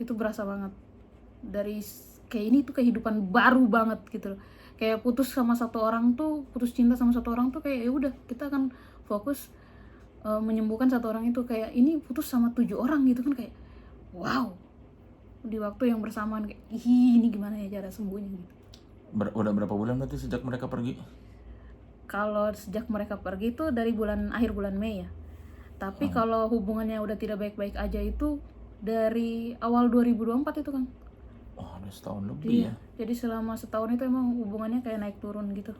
Itu berasa banget, dari kayak ini tuh kehidupan baru banget gitu loh. Kayak putus sama satu orang tuh, putus cinta sama satu orang tuh kayak ya udah kita akan fokus menyembuhkan satu orang itu. Kayak ini putus sama 7 orang gitu kan, kayak wow, di waktu yang bersamaan kayak ini gimana ya cara sembuhnya gitu. Udah berapa bulan berarti sejak mereka pergi? Kalau sejak mereka pergi tuh dari akhir bulan Mei ya. Tapi kalau hubungannya udah tidak baik-baik aja itu dari awal 2024 itu kan. Oh, udah setahun lebih ya. Jadi selama setahun itu emang hubungannya kayak naik turun gitu.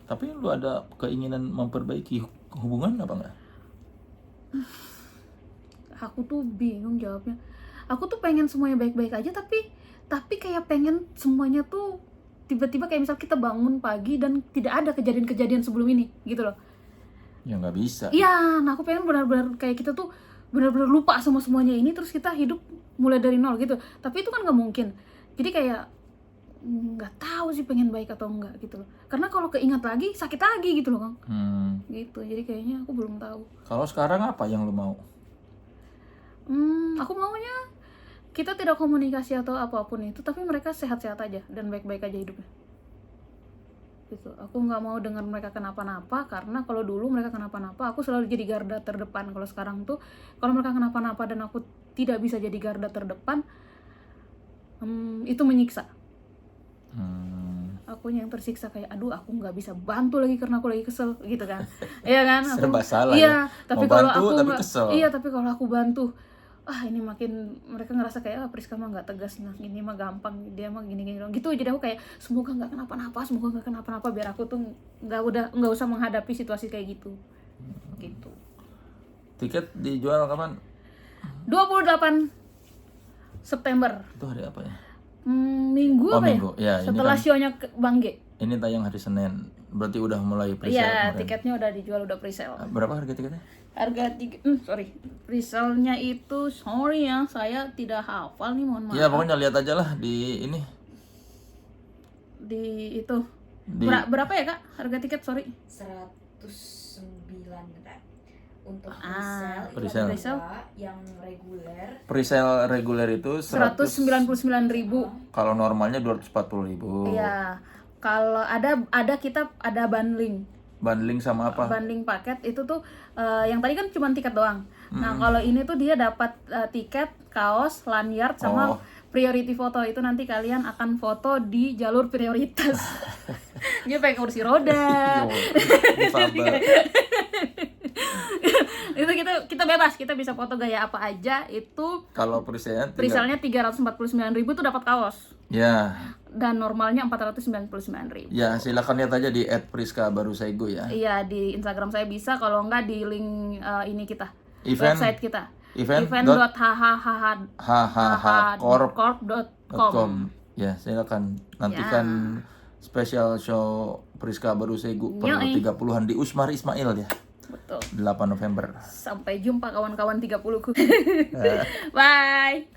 Tapi lu ada keinginan memperbaiki hubungan apa enggak? Aku tuh bingung jawabnya. Aku tuh pengen semuanya baik-baik aja, tapi kayak pengen semuanya tuh tiba-tiba kayak misal kita bangun pagi dan tidak ada kejadian-kejadian sebelum ini gitu loh. Ya nggak bisa. Iya, nah aku pengen benar-benar kayak kita tuh benar-benar lupa sama semuanya ini, terus kita hidup mulai dari nol gitu. Tapi itu kan nggak mungkin. Jadi kayak nggak tahu sih pengen baik atau enggak gitu loh. Karena kalau keingat lagi sakit lagi gitu loh Kang. Gitu. Jadi kayaknya aku belum tahu. Kalau sekarang apa yang lu mau? Aku maunya kita tidak komunikasi atau apapun itu, tapi mereka sehat-sehat aja dan baik-baik aja hidupnya. Gitu. Aku nggak mau dengar mereka kenapa-napa, karena kalau dulu mereka kenapa-napa aku selalu jadi garda terdepan. Kalau sekarang tuh kalau mereka kenapa-napa dan aku tidak bisa jadi garda terdepan, itu menyiksa. Aku yang tersiksa, kayak aduh aku nggak bisa bantu lagi karena aku lagi kesel gitu kan. Iya kan? Serba salah iya, ya. tapi Mau kalau bantu, aku tapi kesel. iya, tapi kalau aku bantu ini makin mereka ngerasa kayak Priska mah nggak tegas, nah ini mah gampang, dia mah gini gitu. Jadi aku kayak semoga nggak kenapa-napa biar aku tuh nggak usah menghadapi situasi kayak gitu. Tiket dijual kapan? 28 September. Itu hari apa ya? Minggu apa Minggu. Ya, ini setelah kan- show-nya Bang G. Ini tayang hari Senin. Berarti udah mulai pre-sale Iya, kemarin. tiketnya udah dijual, udah pre-sale. Berapa harga tiketnya? Harga pre-sale-nya itu sorry ya, saya tidak hafal nih, mohon maaf. Iya, pokoknya lihat aja lah di ini. Di itu. Di- Berapa ya, Kak? Harga tiket, sorry. 109 bentar. Untuk Pre-sale. pre-sale yang reguler Pre-sale reguler itu 199.000. kalau normalnya 240.000. Iya. Kalau ada kita ada bundling. Bundling sama apa? Bundling paket itu tuh yang tadi kan cuma tiket doang. Nah, kalau ini tuh dia dapat tiket, kaos, lanyard sama Oh. priority foto. Itu nanti kalian akan foto di jalur prioritas. Dia pakai kursi roda. Difabel. Itu kita bebas, kita bisa foto gaya apa aja. Itu Kalau pre-sale pre-sale-nya 349.000 tuh dapat kaos. Ya, Dan normalnya 499.000. ya silakan lihat aja di @priskabarusaigo ya. Iya, di Instagram saya bisa, kalau enggak di link ini kita. Event- Website kita. event.hhhcorp.com. event.hhhcorp.com. Ya, silakan nantikan spesial show Priska Barusaigo per Yoi. 30-an di Usmar Ismail ya. Betul. 8 November. Sampai jumpa kawan-kawan 30-ku. Bye.